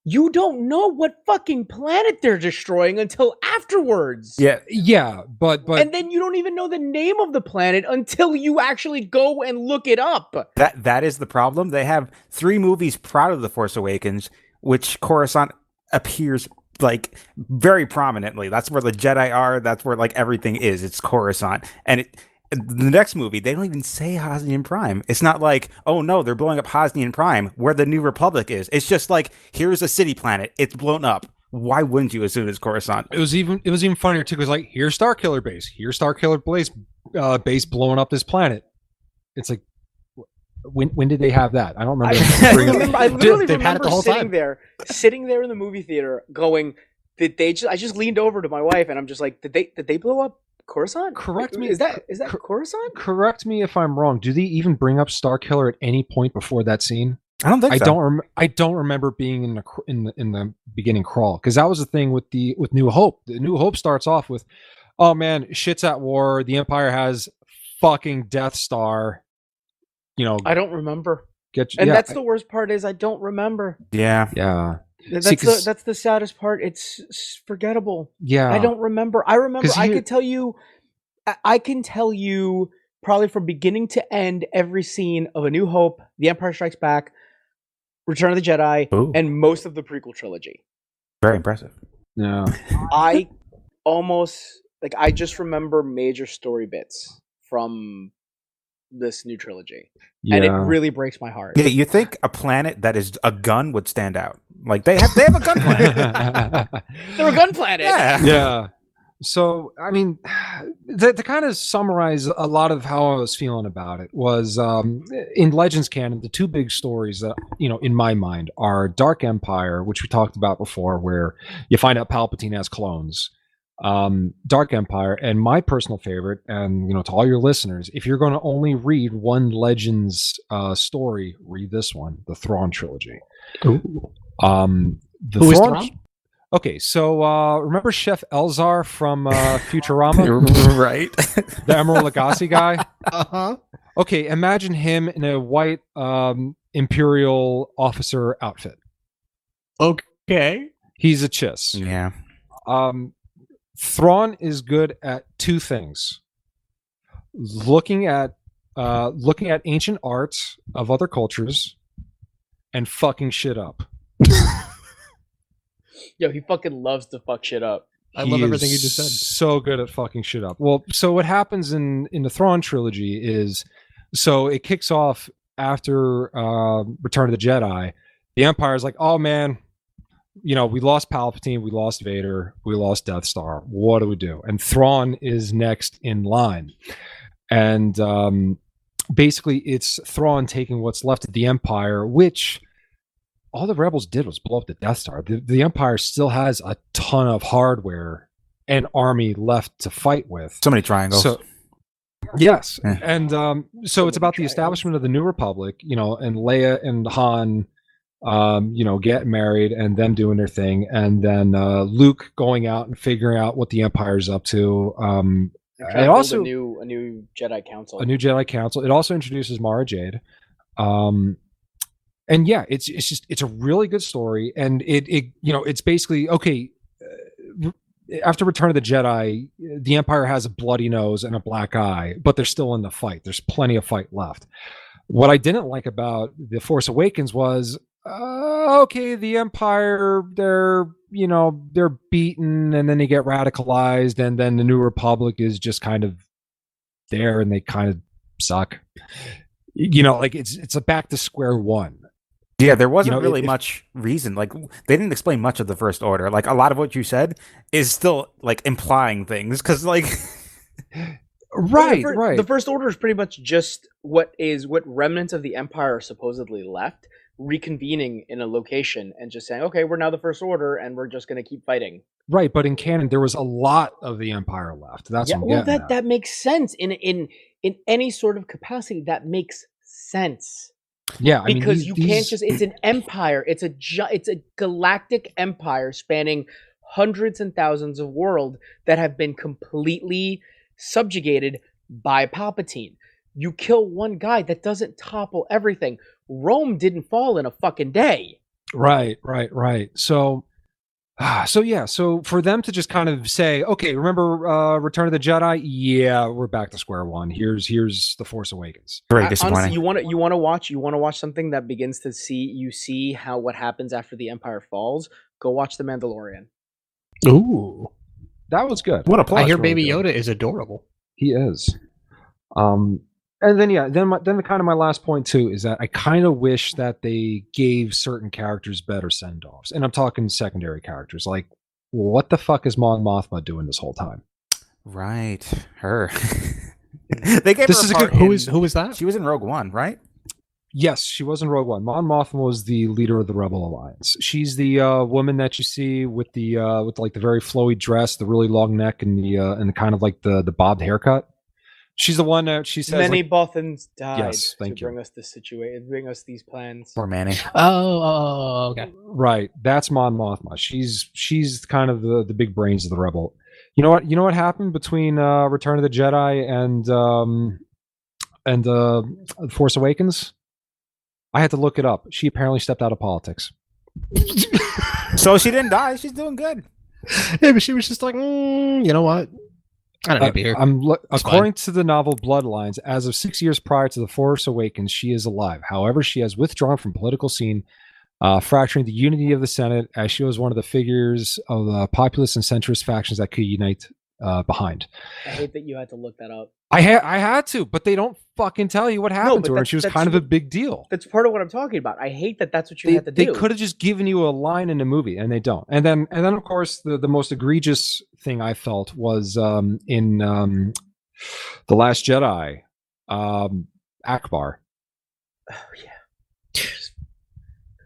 You don't know what fucking planet they're destroying until afterwards. Yeah, but and then you don't even know the name of the planet until you actually go and look it up. That is the problem. They have 3 movies prior to The Force Awakens, which Coruscant appears like very prominently. That's where the Jedi are. That's where like everything is. It's Coruscant, and the next movie, they don't even say Hosnian Prime. It's not like, oh no, they're blowing up Hosnian Prime where the New Republic is. It's just like, here's a city planet. It's blown up. Why wouldn't you assume it's Coruscant? It was even funnier too, because like, here's Starkiller base. Here's Starkiller base blowing up this planet. It's like, when did they have that? I don't remember. I literally remember sitting there in the movie theater going, did they just? I just leaned over to my wife and I'm just like, did they blow up Coruscant? Correct me. Is that Coruscant? Correct me if I'm wrong. Do they even bring up Starkiller at any point before that scene? I don't think I so. I don't remember being in the beginning crawl, because that was the thing with New Hope. The New Hope starts off with, oh man, shit's at war. The Empire has fucking Death Star. You know, I don't remember. get And yeah, that's the worst part is I don't remember. Yeah. yeah. That's See, 'cause- that's the saddest part. It's forgettable. yeah. I don't remember. I remember. 'Cause I you- could tell you. I can tell you probably from beginning to end every scene of A New Hope, The Empire Strikes Back, Return of the Jedi, Ooh. and most of the prequel trilogy. Very impressive. Yeah. I almost I just remember major story bits from this new trilogy, and it really breaks my heart. Yeah, you think a planet that is a gun would stand out? Like they have a gun planet. They're a gun planet. Yeah. Yeah. So, I mean, to kind of summarize a lot of how I was feeling about it was in Legends canon, the two big stories that, in my mind are Dark Empire, which we talked about before, where you find out Palpatine has clones. Dark Empire, and my personal favorite, and to all your listeners, if you're going to only read one Legends story, read this one, the Thrawn trilogy. Ooh. The Who is Thrawn. Thrawn? Okay, so remember Chef Elzar from Futurama, Right. the Emerald Lagasse guy? Uh-huh. Okay, imagine him in a white Imperial officer outfit. Okay. He's a chiss. Yeah. Thrawn is good at two things: looking at ancient art of other cultures and fucking shit up. Yo, he fucking loves to fuck shit up. I love He everything is you just said. So good at fucking shit up. Well, so what happens in the Thrawn trilogy is, so it kicks off after Return of the Jedi. The Empire's like, oh man, we lost Palpatine, we lost Vader, we lost Death Star. What do we do? And Thrawn is next in line. And basically it's Thrawn taking what's left of the Empire, which all the rebels did was blow up the Death Star. The Empire still has a ton of hardware and army left to fight with. So many triangles. So, yes. Yeah. And so it's about the establishment of the New Republic, and Leia and Han, getting married and them doing their thing. And then Luke going out and figuring out what the Empire's up to. Trying It to build also a new Jedi Council. a new Jedi Council. It also introduces Mara Jade. And yeah, it's a really good story, and it's basically okay. After Return of the Jedi, the Empire has a bloody nose and a black eye, but they're still in the fight. There's plenty of fight left. What I didn't like about The Force Awakens was, okay, the Empire, they're beaten, and then they get radicalized, and then the New Republic is just kind of there, and they kind of suck. It's a back to square one. Yeah, there wasn't really if- much reason. Like they didn't explain much of the First Order. Like a lot of what you said is still like implying things because like Right. The First Order is pretty much just what remnants of the Empire are supposedly left, reconvening in a location and just saying, okay, we're now the First Order and we're just going to keep fighting. Right, but in canon there was a lot of the Empire left. That's what I'm getting at. that makes sense in any sort of capacity. That makes sense. Yeah, I mean, Because you can't these- just, it's an empire. It's a galactic empire spanning hundreds and thousands of worlds that have been completely subjugated by Palpatine. You kill one guy, that doesn't topple everything. Rome didn't fall in a fucking day. Right. So for them to just kind of say, okay, remember Return of the Jedi? Yeah, we're back to square one. Here's The Force Awakens. very disappointing. Honestly, you want to watch something that begins to see how what happens after the Empire falls. Go watch The Mandalorian. Ooh. That was good. What a plot. I hear really Baby good. Yoda is adorable. He is. And then the kind of my last point too is that I kind of wish that they gave certain characters better send-offs, and I'm talking secondary characters. Like, what the fuck is Mon Mothma doing this whole time? Right, her. They gave This her is a part good- Who in- is that? She was in Rogue One, right? Yes, she was in Rogue One. Mon Mothma was the leader of the Rebel Alliance. She's the woman that you see with the very flowy dress, the really long neck, and the kind of like the bobbed haircut. She's the one that she says. Many like, Bothans died Yes, thank to you. bring us this situation, bring us these plans. Poor Manny. Okay. right, that's Mon Mothma. She's kind of the big brains of the rebel. You know what? You know what happened between Return of the Jedi and Force Awakens? I had to look it up. She apparently stepped out of politics. So she didn't die. She's doing good. Yeah, but she was just like, you know what? I don't need to be here. According to the novel Bloodlines, as of 6 years prior to The Force Awakens, she is alive. However, she has withdrawn from political scene, fracturing the unity of the Senate, as she was one of the figures of the populist and centrist factions that could unite behind. I hate that you had to look that up. I had to, but they don't fucking tell you what happened but to her. And she was that's kind of a what- big deal. That's part of what I'm talking about. I hate that that's what you They, had to do. could have just given you a line in the movie, and they don't. And then of course, the most egregious thing I felt was in The Last Jedi, Akbar. Oh, yeah.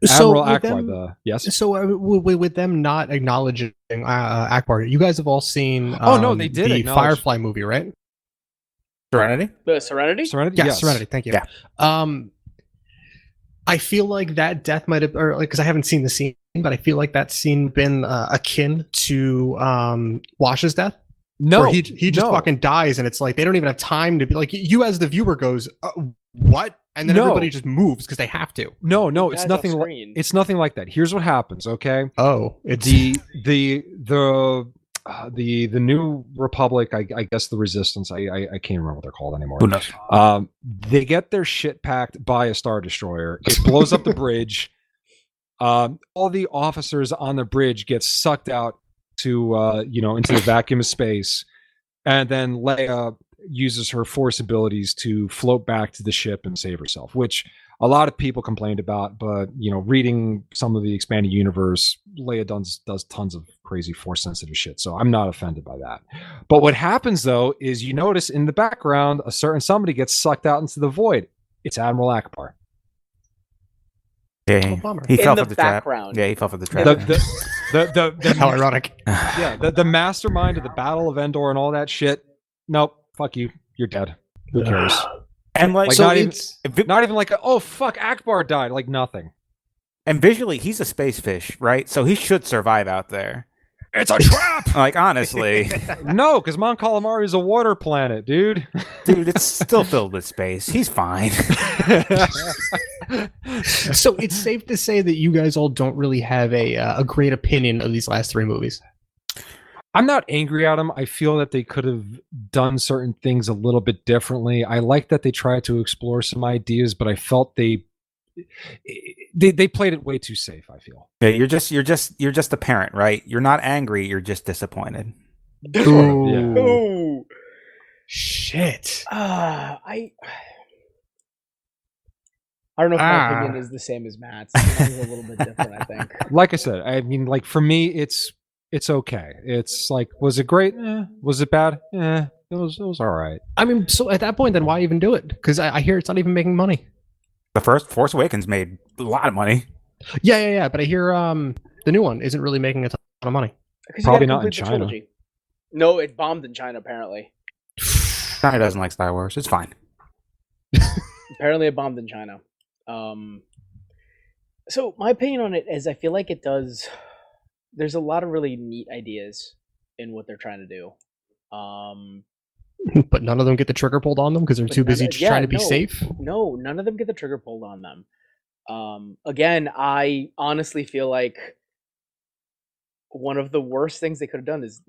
Admiral with Akbar. them- Yes. So with them not acknowledging Akbar, you guys have all seen Oh, no, they did the acknowledge- Firefly movie, right? Serenity? The Serenity? Serenity. Yes, Yes. Serenity. Thank you. Yeah. I feel like that death might have, or like, because I haven't seen the scene, but I feel like that scene been akin to Wash's death. No, where he just no. fucking dies, and it's like they don't even have time to be like, you as the viewer goes, what? And then No. everybody just moves because they have to. No, The it's guy's nothing. off Like screen. it's nothing like that. Here's what happens. Okay, Oh, it's the New Republic. I guess the Resistance. I can't remember what they're called anymore. Who knows? They get their shit packed by a Star Destroyer. It blows up the bridge. All the officers on the bridge get sucked out to into the vacuum of space, and then Leia uses her Force abilities to float back to the ship and save herself, which a lot of people complained about. But reading some of the expanded universe, Leia does tons of crazy Force sensitive shit, so I'm not offended by that. But what happens though is you notice in the background a certain somebody gets sucked out into the void. It's Admiral Akbar. Yeah, Oh, bummer. he In fell the for the trap. background. Yeah, he fell for the trap. The how ironic. yeah, the mastermind of the Battle of Endor and all that shit. Nope, fuck you. You're dead. Who cares? And like, Like So not even, it's not even like, oh fuck, Akbar died. Like nothing. and visually, he's a space fish, right? So he should survive out there. It's a trap. Like honestly, No, because Mon Calamari is a water planet, dude. dude, it's still filled with space. He's fine. so it's safe to say that you guys all don't really have a great opinion of these last three movies. I'm not angry at them. I feel that they could have done certain things a little bit differently. I like that they tried to explore some ideas, but I felt they played it way too safe. I feel. Yeah, you're just a parent, right? You're not angry. You're just disappointed. Ooh. Oh, Shit. I don't know if my opinion is the same as Matt's. Mine's a little bit different, I think. Like I said, I mean, like for me, it's okay. It's like, was it great? Was it bad? It was all right. I mean, so at that point, then why even do it? Because I hear it's not even making money. The first Force Awakens made a lot of money. Yeah. But I hear the new one isn't really making a ton of money. 'Cause you Probably gotta not in complete the China. trilogy. No, it bombed in China, apparently. China doesn't like Star Wars. It's fine. Apparently it bombed in China. So my opinion on it is I feel like it does... There's a lot of really neat ideas in what they're trying to do. But none of them get the trigger pulled on them because they're But too busy none of- just yeah, trying to be no. safe. No, none of them get the trigger pulled on them. Again, I honestly feel like one of the worst things they could have done is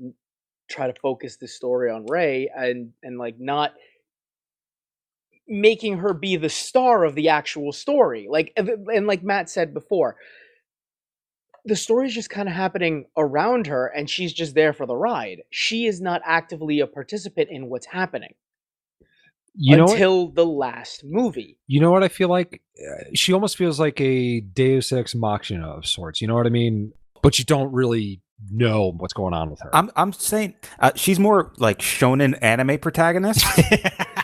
try to focus this story on Rey and like not making her be the star of the actual story. Like and like Matt said before, the story's just kind of happening around her and she's just there for the ride. She is not actively a participant in what's happening You know what? until the last movie. You know what I feel like? She almost feels like a Deus Ex Machina of sorts. You know what I mean? But you don't really know what's going on with her. I'm saying she's more like shonen anime protagonist.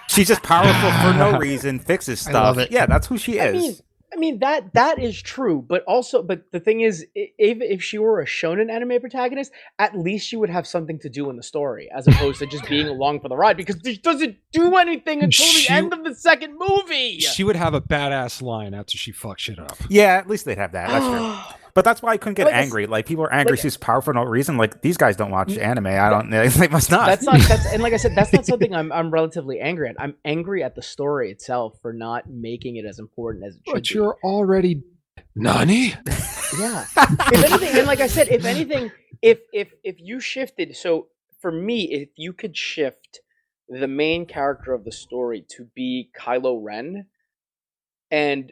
She's just powerful for no reason, fixes I stuff. love it. Yeah, that's who she is. I I mean that is true, but the thing is, if she were a shonen anime protagonist, at least she would have something to do in the story, as opposed to just being along for the ride. Because she doesn't do anything until the end of the second movie. She would have a badass line after she fucks shit up. Yeah, at least they'd have that. That's true. But that's why I couldn't get Like, angry. Like people are angry. like- She's powerful for no reason. Like these guys don't watch anime. I don't. They must not. That's not. And like I said, that's not something I'm relatively angry at. I'm angry at the story itself for not making it as important as it should. But be. you're already Nani? Yeah. If anything, and like I said, if anything, if you shifted, so for me, if you could shift the main character of the story to be Kylo Ren and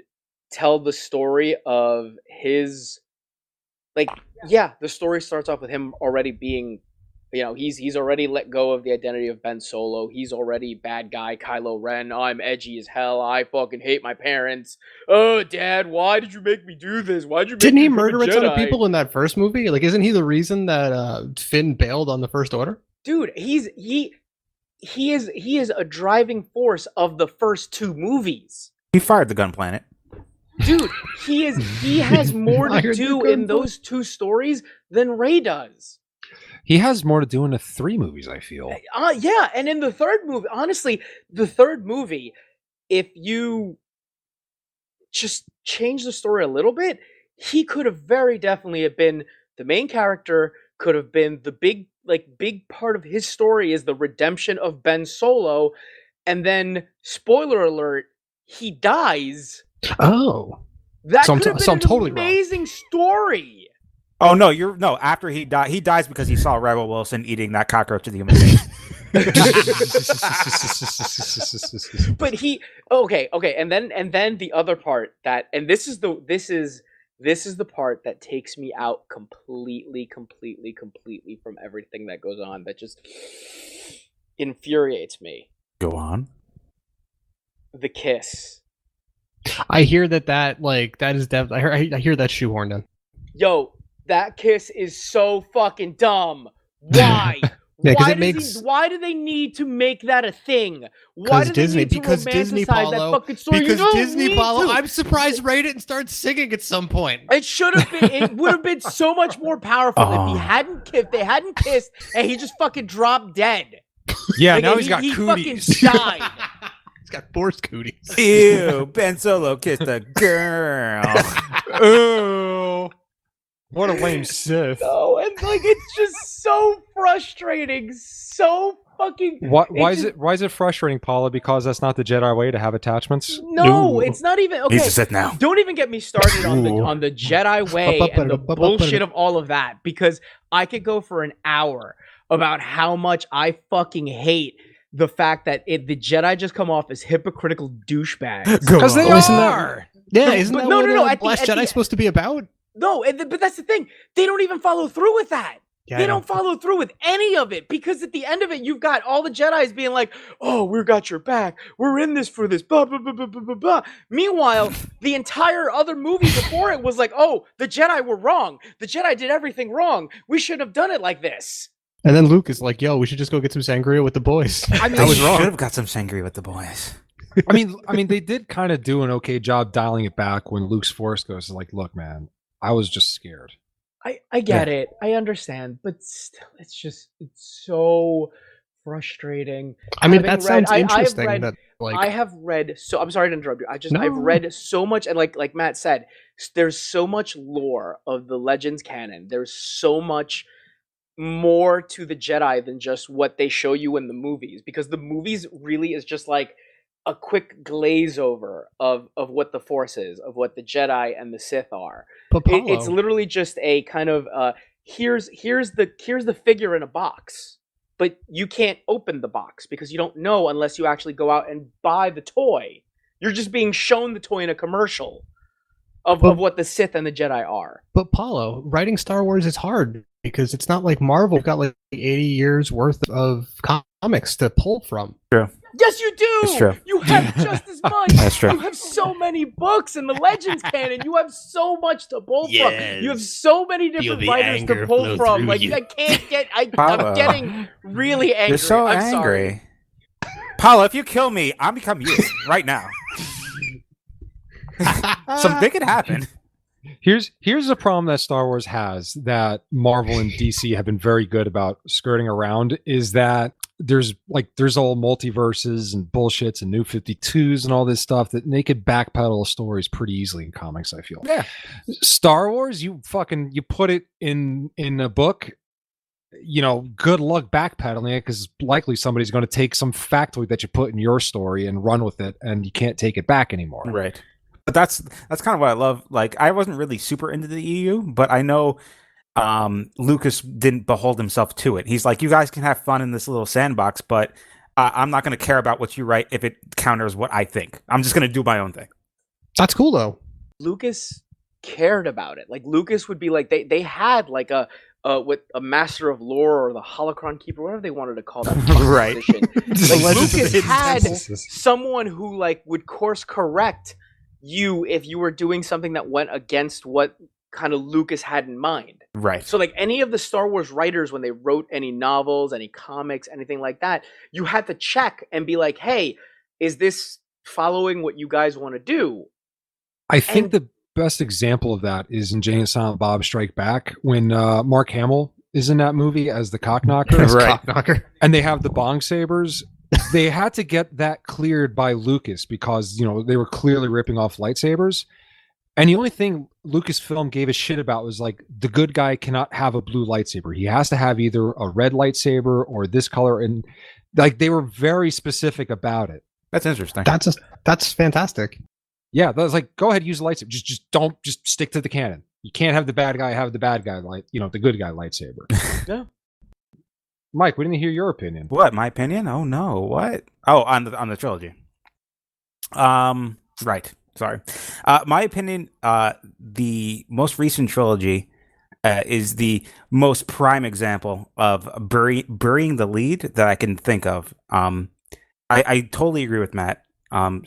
tell the story of his, like, yeah, the story starts off with him already being, he's already let go of the identity of Ben Solo. He's already bad guy Kylo Ren. I'm edgy as hell. I fucking hate my parents. Oh, Dad, why did you make me do this? Why'd you make Didn't me he become murder a ton of Jedi?" people in that first movie? Like, isn't he the reason that Finn bailed on the First Order? Dude, he is a driving force of the first two movies. He fired the Gun Planet. Dude, he has more to Fired the do gun in those two stories than Rey does. He has more to do in the 3 movies, I feel. Yeah, and in the third movie, honestly, the third movie, if you just change the story a little bit, he could have very definitely have been the main character, could have been the big part of his story is the redemption of Ben Solo, and then, spoiler alert, he dies. Oh. That So I'm could have t- been so I'm an totally wrong. amazing story. Oh no, after he dies because he saw Rebel Wilson eating that cockroach in the human being. But okay, and then the other part that, and this is the part that takes me out completely from everything that goes on, that just infuriates me. Go on. The kiss. I hear that is I hear that shoehorned in. Yo, that kiss is so fucking dumb. Why? Yeah, 'cause why, it makes- why do they need to make that a thing? Why do Disney, they need to because Disney, romanticize that Paulo, fucking story? You because don't Disney, need Paulo, to. I'm surprised Ray didn't start singing at some point. It should have been. It would have been so much more powerful if they hadn't kissed, and he just fucking dropped dead. Yeah, Like, now and he's got he cooties. fucking died. He's got force cooties. Ew, Ben Solo kissed a girl. Ooh. What a lame Sith. No, and it's just so frustrating. So fucking. Why is it frustrating, Paula? Because that's not the Jedi way to have attachments? No, Ooh. it's not even okay. He's a Sith now. Don't even get me started on the Jedi way and the bullshit of all of that, because I could go for an hour about how much I fucking hate the fact that the Jedi just come off as hypocritical douchebags. Because they Well, isn't are. Yeah, But- isn't but that no, what no, no, at the- Last at the- Jedi's supposed to be about? No, but that's the thing. They don't even follow through with that. Yeah, They I know. don't follow through with any of it, because at the end of it, you've got all the Jedi's being like, "Oh, we got your back. We're in this for this." Blah blah blah blah blah blah. Blah. Meanwhile, the entire other movie before it was like, "Oh, the Jedi were wrong. The Jedi did everything wrong. We shouldn't have done it like this." And then Luke is like, "Yo, we should just go get some sangria with the boys." I mean, I was wrong. should have got some sangria with the boys. I mean, they did kind of do an okay job dialing it back when Luke's Force Ghost is like, "Look, man, I was just scared." I get it. I understand, but still, it's so frustrating. I mean, Having that sounds read- I- I've interesting. read- that like I have read so. I'm sorry to interrupt you. I've No. read so much, and like Matt said, there's so much lore of the Legends canon. There's so much more to the Jedi than just what they show you in the movies, because the movies really is just like a quick glaze over of what the Force is, of what the Jedi and the Sith are. but It's Paulo- literally just a kind of here's the figure in a box, but you can't open the box because you don't know unless you actually go out and buy the toy. You're just being shown the toy in a commercial of what the Sith and the Jedi are. But Paulo, writing Star Wars is hard because it's not like Marvel got like 80 years worth of comics to pull from. Yes, you do. It's true. You have just as much. That's true. You have so many books in the Legends canon. You have so much to pull from. You have Yes. so many Feel different the writers to anger pull flow from. through Like you. I can't get. I'm Paulo. getting really angry. You're so I'm angry. sorry. Paula, if you kill me, I'll become you right now. Something could happen. Here's a problem that Star Wars has that Marvel and DC have been very good about skirting around is that there's all multiverses and bullshits and new 52s and all this stuff that they could backpedal stories pretty easily in comics, I feel. Yeah. Star Wars, you put it in a book, good luck backpedaling it because likely somebody's going to take some factoid that you put in your story and run with it, and you can't take it back anymore. Right. But that's kind of what I love. Like, I wasn't really super into the EU, but I know Lucas didn't behold himself to it. He's like, you guys can have fun in this little sandbox, but I'm not going to care about what you write if it counters what I think. I'm just going to do my own thing. That's cool though. Lucas cared about it. Like Lucas would be like they had like a with a master of lore or the holocron keeper, whatever they wanted to call that Right. position. The Like Legends of Lucas Hidden had Temples. someone who like would course correct you if you were doing something that went against what kind of Lucas had in mind. Right. So like any of the Star Wars writers, when they wrote any novels, any comics, anything like that, you had to check and be like, hey, is this following what you guys want to do? I think And- the best example of that is in Jay and Silent Bob Strike Back when Mark Hamill is in that movie as the cock knocker. Right. Cockknocker. And they have the bong sabers. They had to get that cleared by Lucas because they were clearly ripping off lightsabers, and the only thing Lucasfilm gave a shit about was like the good guy cannot have a blue lightsaber. He has to have either a red lightsaber or this color, and like they were very specific about it. That's interesting. That's fantastic. Yeah, that was like, go ahead, use a lightsaber. Just don't stick to the canon. You can't have the bad guy have the bad guy the good guy lightsaber. Yeah. Mike, we didn't hear your opinion. What? My opinion? Oh no. What? Oh, on the trilogy. Right. Sorry. My opinion. The most recent trilogy is the most prime example of burying the lead that I can think of. I totally agree with Matt.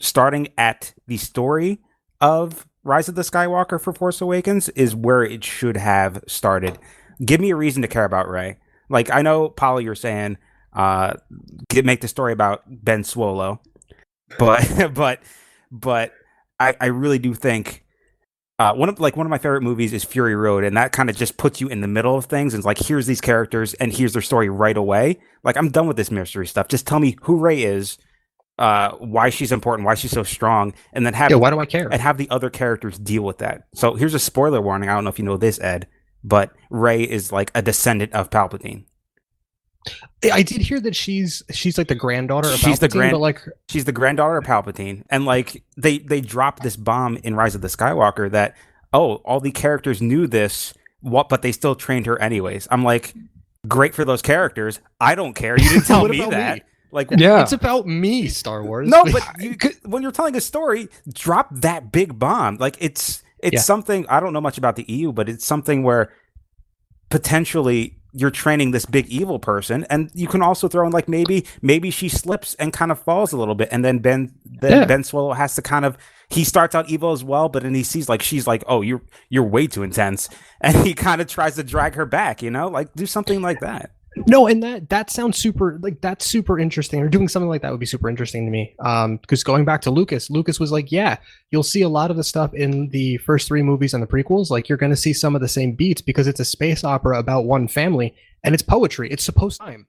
Starting at the story of Rise of the Skywalker for Force Awakens is where it should have started. Give me a reason to care about Rey. Like, I know, Paulo, you're saying make the story about Ben Swolo, but I really do think one of my favorite movies is Fury Road, and that kind of just puts you in the middle of things and it's like, here's these characters and here's their story right away. Like, I'm done with this mystery stuff. Just tell me who Rey is, why she's important, why she's so strong, and then Why do I care? have the other characters deal with that. So here's a spoiler warning. I don't know if you know this, Ed, but Rey is like a descendant of Palpatine. I did hear that she's like the granddaughter of She's the Palpatine, but like She's the granddaughter of Palpatine, and like they dropped this bomb in Rise of the Skywalker that all the characters knew this, but they still trained her anyways. I'm like, great for those characters. I don't care. You didn't tell What me about that. me? Like, Yeah. it's about me, Star Wars. no, but when you're telling a story, drop that big bomb. Like, it's Yeah. something. I don't know much about the EU, but it's something where potentially you're training this big evil person, and you can also throw in like maybe she slips and kind of falls a little bit, and then Ben Swallow has to kind of, he starts out evil as well, but then he sees like she's like, oh, you're way too intense, and he kind of tries to drag her back, like do something like that. No, and that sounds super, like, that's super interesting. Or doing something like that would be super interesting to me. Because going back to Lucas was like, yeah, you'll see a lot of the stuff in the first 3 movies and the prequels. Like, you're going to see some of the same beats because it's a space opera about one family, and it's poetry. It's supposed time.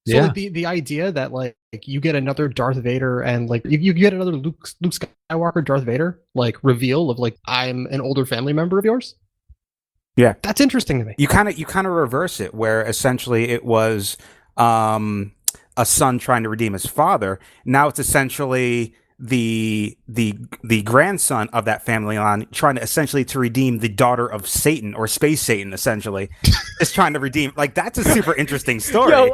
So Yeah. like the idea that like you get another Darth Vader and like you get another Luke Skywalker Darth Vader like reveal of like, I'm an older family member of yours. Yeah. That's interesting to me. You kind of reverse it, where essentially it was a son trying to redeem his father. Now it's essentially the grandson of that family line trying to essentially to redeem the daughter of Satan, or space Satan, essentially is trying to redeem. Like, that's a super interesting story. Yo,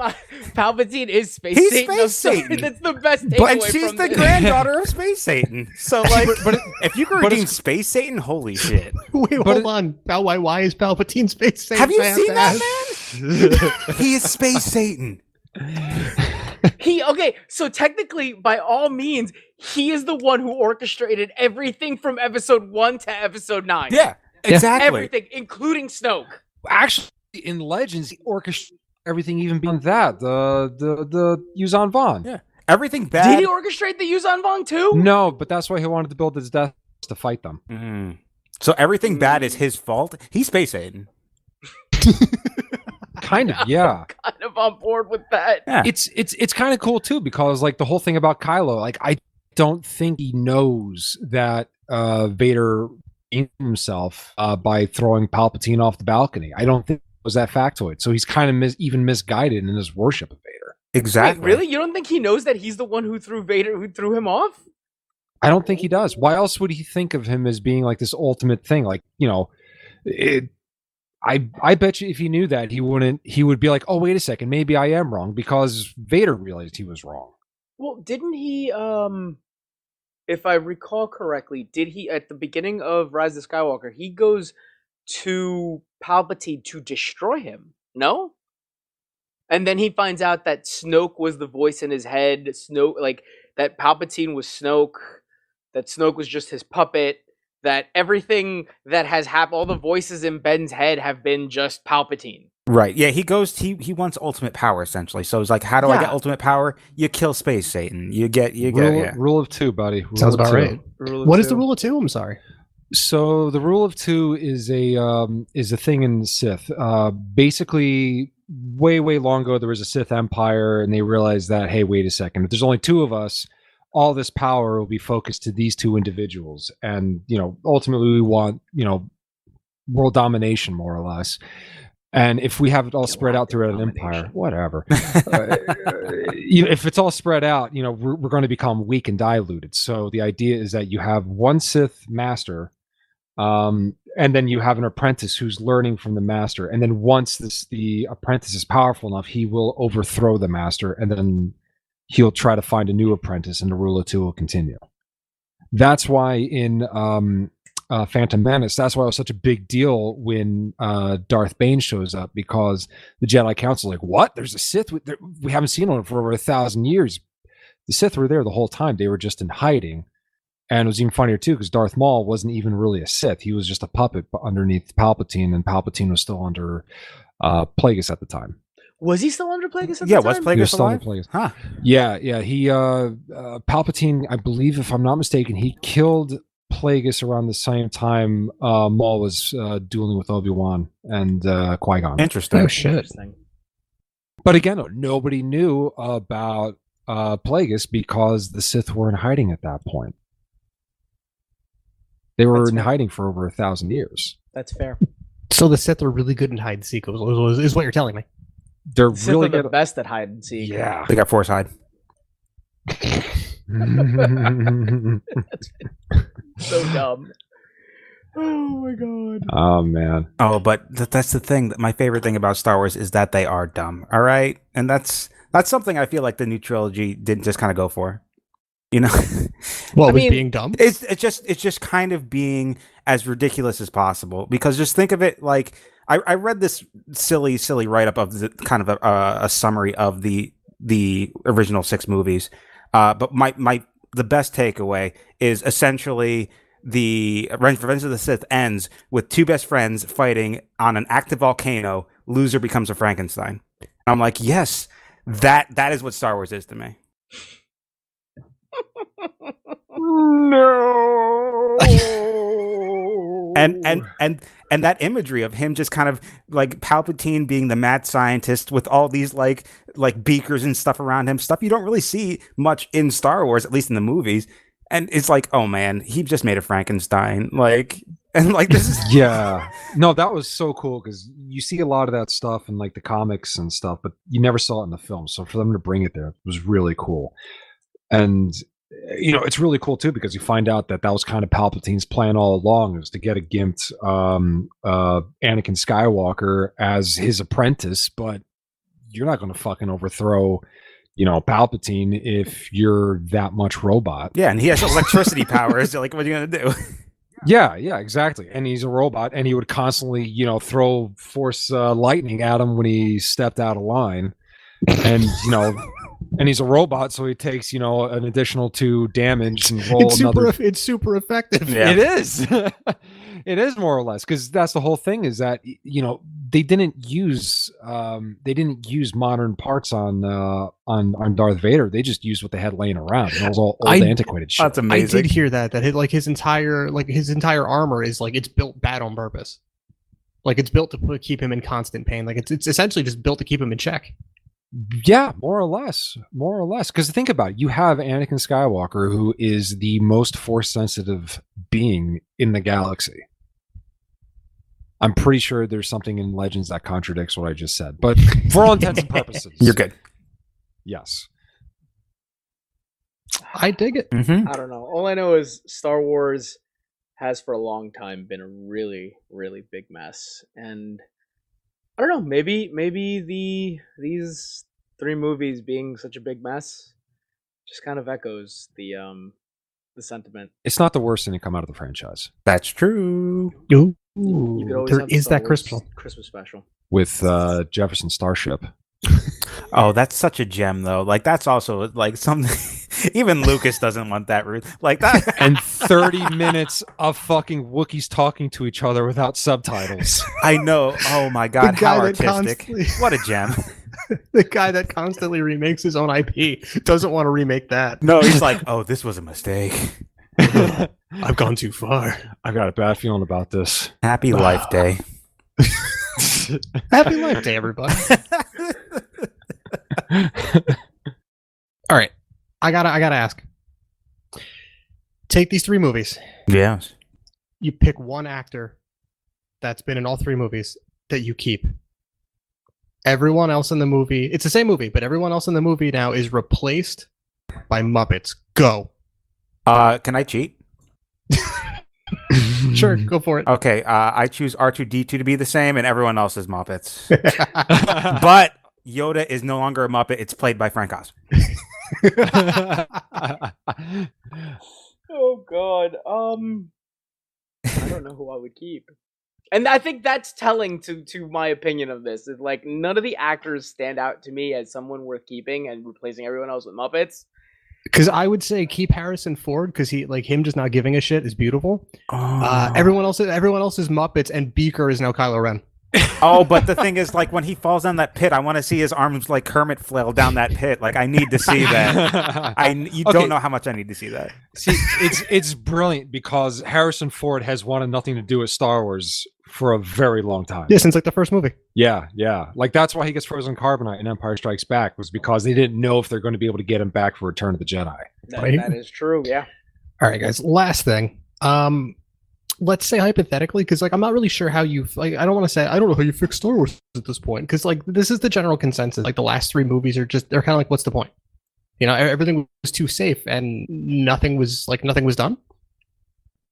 Palpatine is Space He's Satan. Space I'm sorry, Satan. That's the best And takeaway she's from the this. granddaughter of Space Satan. So, like, But if you can but redeem it's- Space Satan, holy shit! Wait, But hold it- on. Why is Palpatine space Satan? Have you I seen to that, ask. man? He is Space Satan. Okay, so technically, by all means, he is the one who orchestrated everything from episode 1 to episode 9. Yeah, exactly. Everything, including Snoke. Actually, in Legends, he orchestrated everything even beyond that. The Yuzan Vaughn. Yeah. Everything bad. Did he orchestrate the Yuzan Vong too? No, but that's why he wanted to build his Death to fight them. Mm. So everything bad is his fault. He's Space Aiden. Kind of, yeah. I'm kind of on board with that. Yeah. It's kind of cool too, because like the whole thing about Kylo, like I don't think he knows that Vader aimed himself by throwing Palpatine off the balcony. I don't think it was that factoid. So he's kind of even misguided in his worship of Vader. Exactly. Wait, really? You don't think he knows that he's the one who threw him off? I don't think he does. Why else would he think of him as being like this ultimate thing? Like, you know, I bet you if he knew that, he would be like, oh, wait a second, maybe I am wrong, because Vader realized he was wrong. Well, didn't he, if I recall correctly, did he, at the beginning of Rise of Skywalker, he goes to Palpatine to destroy him, no? And then he finds out that Snoke was the voice in his head, Snoke, like, that Palpatine was Snoke, that Snoke was just his puppet, that everything that has happened, all the voices in Ben's head have been just Palpatine. Right. Yeah, he wants ultimate power, essentially. So it's like, how do I get Yeah. ultimate power? You kill Space Satan. You get Rule of two, buddy. Rule Sounds of about two. right. What is the rule of two? I'm sorry. So the rule of two is a thing in Sith. Basically, way long ago, there was a Sith Empire, and they realized that, hey, wait a second, if there's only two of us, all this power will be focused to these two individuals, and you know, ultimately, we want, you know, world domination, more or less. And if we have it all spread out throughout an empire, whatever, you know, if it's all spread out, you know, we're going to become weak and diluted. So the idea is that you have one Sith master, and then you have an apprentice who's learning from the master. And then once the apprentice is powerful enough, he will overthrow the master, and then he'll try to find a new apprentice, and the rule of two will continue. That's why in Phantom Menace, that's why it was such a big deal when Darth Bane shows up, because the Jedi Council like, what? There's a Sith? We haven't seen one for over 1,000 years. The Sith were there the whole time. They were just in hiding. And it was even funnier too, because Darth Maul wasn't even really a Sith. He was just a puppet underneath Palpatine, and Palpatine was still under Plagueis at the time. Was he still under Plagueis at Yeah, the time? was He was Plagueis still alive? under Plagueis. Huh. Yeah. He Palpatine, I believe, if I'm not mistaken, he killed Plagueis around the same time Maul was dueling with Obi-Wan and Qui-Gon. Interesting. Oh shit. Interesting. But again, nobody knew about Plagueis because the Sith were in hiding at that point. They were That's in fair. hiding for over 1,000 years. That's fair. So the Sith are really good in hide and seek, is what you're telling me. They're Sith really are the good. best at hide and seek. Yeah. They got Force hide. So dumb. Oh my god. Oh man. Oh, but that's the thing. My favorite thing about Star Wars is that they are dumb. All right, and that's something I feel like the new trilogy didn't just kind of go for. You know, Well, I it was mean, being dumb. it's just kind of being as ridiculous as possible. Because just think of it like I read this silly write up of the kind of a summary of the original 6 movies. But the best takeaway is essentially the Revenge of the Sith ends with 2 best friends fighting on an active volcano. Loser becomes a Frankenstein. And I'm like, yes, that is what Star Wars is to me. No. And that imagery of him just kind of like Palpatine being the mad scientist with all these like beakers and stuff around him, stuff you don't really see much in Star Wars, at least in the movies. And it's like, oh man, he just made a Frankenstein. This is Yeah. No, that was so cool because you see a lot of that stuff in like the comics and stuff, but you never saw it in the film. So for them to bring it there was really cool. And you know, it's really cool too because you find out that was kind of Palpatine's plan all along, was to get a gimped Anakin Skywalker as his apprentice, but you're not going to fucking overthrow, you know, Palpatine if you're that much robot. yeah, and he has electricity powers. Like, what are you gonna do? Yeah, exactly. And he's a robot, and he would constantly, you know, throw force lightning at him when he stepped out of line. And you know, and he's a robot, so he takes, you know, an additional 2 damage and roll another. It's super effective. Yeah. It is. It is more or less, because that's the whole thing, is that, you know, they didn't use modern parts on Darth Vader. They just used what they had laying around. And it was all old antiquated shit. That's I amazing. did hear that his entire armor is like it's built bad on purpose. Like it's built to keep him in constant pain. Like it's essentially just built to keep him in check. Yeah, more or less. Because think about it. You have Anakin Skywalker, who is the most force sensitive being in the galaxy. I'm pretty sure there's something in Legends that contradicts what I just said, but for all intents and purposes, You're good. Yes. I dig it. I don't know. All I know is Star Wars has for a long time been a really, really big mess, and I don't know. Maybe these 3 movies being such a big mess just kind of echoes the sentiment. It's not the worst thing to come out of the franchise. That's true. Ooh, You could always there have the is Star that Wars Christmas. special. With Jefferson Starship. Oh, that's such a gem, though. Like that's also like something. Even Lucas doesn't want that route. Like that. And 30 minutes of fucking Wookiees talking to each other without subtitles. I know. Oh my god, guy how that artistic! constantly- What a gem. The guy that constantly remakes his own IP doesn't want to remake that. No, he's like, oh, this was a mistake. I've gone too far. I've got a bad feeling about this. Happy Life Day. Happy Life Day, everybody. All right, I gotta ask. Take these 3 movies. Yes. You pick one actor that's been in all 3 movies that you keep. Everyone else in the movie, it's the same movie, but everyone else in the movie now is replaced by Muppets. Go. Can I cheat? Sure, go for it. Okay. I choose R2D2 to be the same, and everyone else is Muppets. But Yoda is no longer a Muppet. It's played by Frank Oz. Oh God. I don't know who I would keep. And I think that's telling to my opinion of this. Is like none of the actors stand out to me as someone worth keeping and replacing everyone else with Muppets. Because I would say keep Harrison Ford because he like him just not giving a shit is beautiful. Oh. Everyone else is Muppets and Beaker is now Kylo Ren. Oh, but the thing is, like, when he falls down that pit, I want to see his arms like Kermit flail down that pit. Like, I need to see that. You Okay. don't know how much I need to see that. See, it's brilliant because Harrison Ford has wanted nothing to do with Star Wars for a very long time. Yeah, since like the first movie. Yeah. Like that's why he gets frozen carbonite in Empire Strikes Back was because they didn't know if they're going to be able to get him back for Return of the Jedi. That is true. Yeah. All right, guys. Last thing. Let's say hypothetically, because like I'm not really sure how you like. I don't know how you fix Star Wars at this point, because like this is the general consensus. Like the last 3 movies they're kind of like, what's the point? You know, everything was too safe and nothing was done.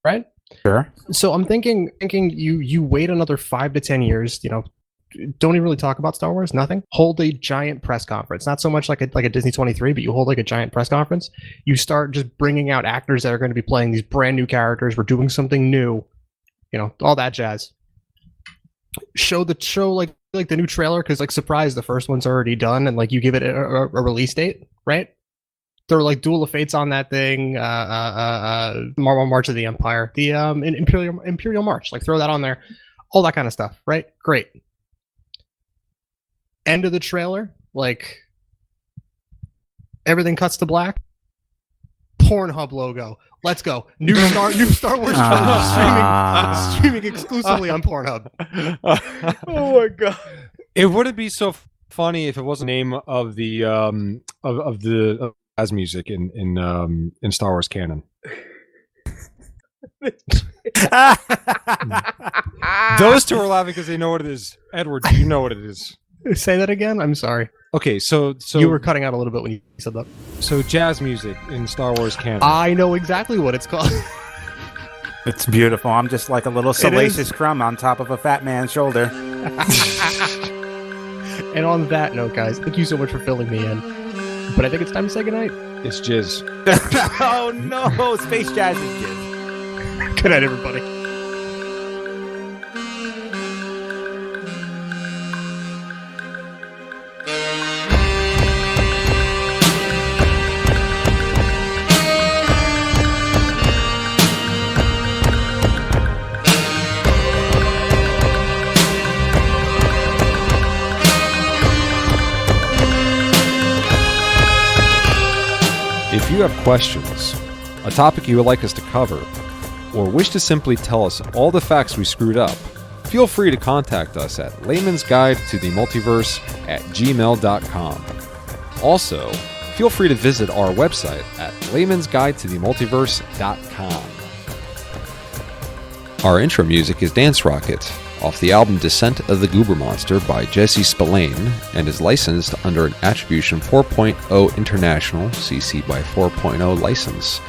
Right. Sure. So I'm thinking you wait another 5 to 10 years. You know, don't even really talk about Star Wars. Nothing. Hold a giant press conference. Not so much like a Disney 23, but you hold like a giant press conference. You start just bringing out actors that are going to be playing these brand new characters. We're doing something new. You know, all that jazz. Show like the new trailer because like surprise, the first one's already done, and like you give it a release date, right? They're like Duel of Fates on that thing. March of the Empire, the Imperial March. Like throw that on there, all that kind of stuff, right? Great. End of the trailer, like everything cuts to black. Pornhub logo. Let's go. New Star Wars trailer streaming exclusively on Pornhub. Oh my God. It wouldn't be so funny if it was the name of the of the jazz music in Star Wars canon. Those 2 are laughing because they know what it is. Edward, do you know what it is? Say that again. I'm sorry. Okay, so You were cutting out a little bit when you said that. so jazz music in Star Wars canon. I know exactly what it's called. It's beautiful. I'm just like a little salacious crumb on top of a fat man's shoulder. And on that note, guys, thank you so much for filling me in. But I think it's time to say goodnight. It's jizz. Oh no, Space Jazz is good. Good night, everybody. If you have questions, a topic you would like us to cover, or wish to simply tell us all the facts we screwed up, feel free to contact us at laymansguidetothemultiverse@gmail.com. Also, feel free to visit our website at laymansguidetothemultiverse.com. Our intro music is Dance Rocket, off the album Descent of the Goober Monster by Jesse Spillane, and is licensed under an Attribution 4.0 International CC by 4.0 license,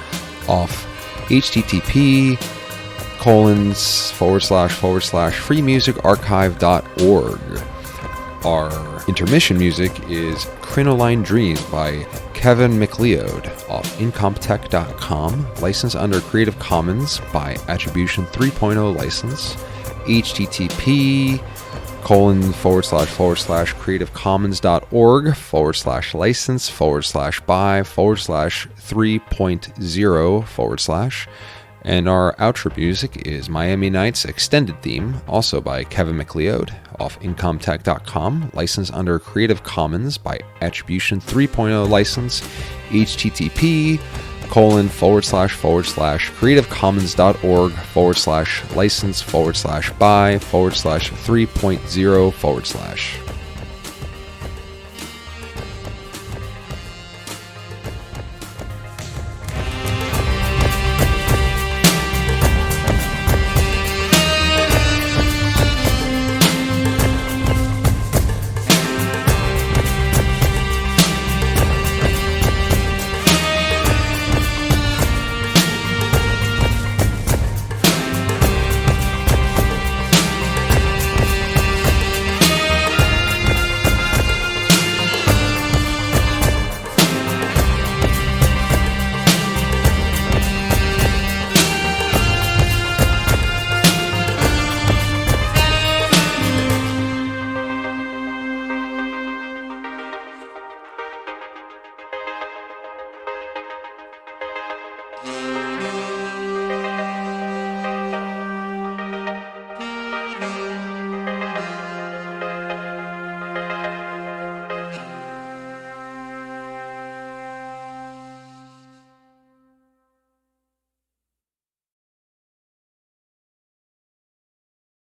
off http://freemusicarchive.org. Our intermission music is Crinoline Dreams by Kevin MacLeod off incomptech.com, licensed under Creative Commons by Attribution 3.0 license, http://creativecommons.org/license/by/3.0/ and our outro music is Miami Nights Extended Theme, also by Kevin MacLeod, off incomptech.com, licensed under Creative Commons by Attribution 3.0 license, http://creativecommons.org/license/by/3.0/.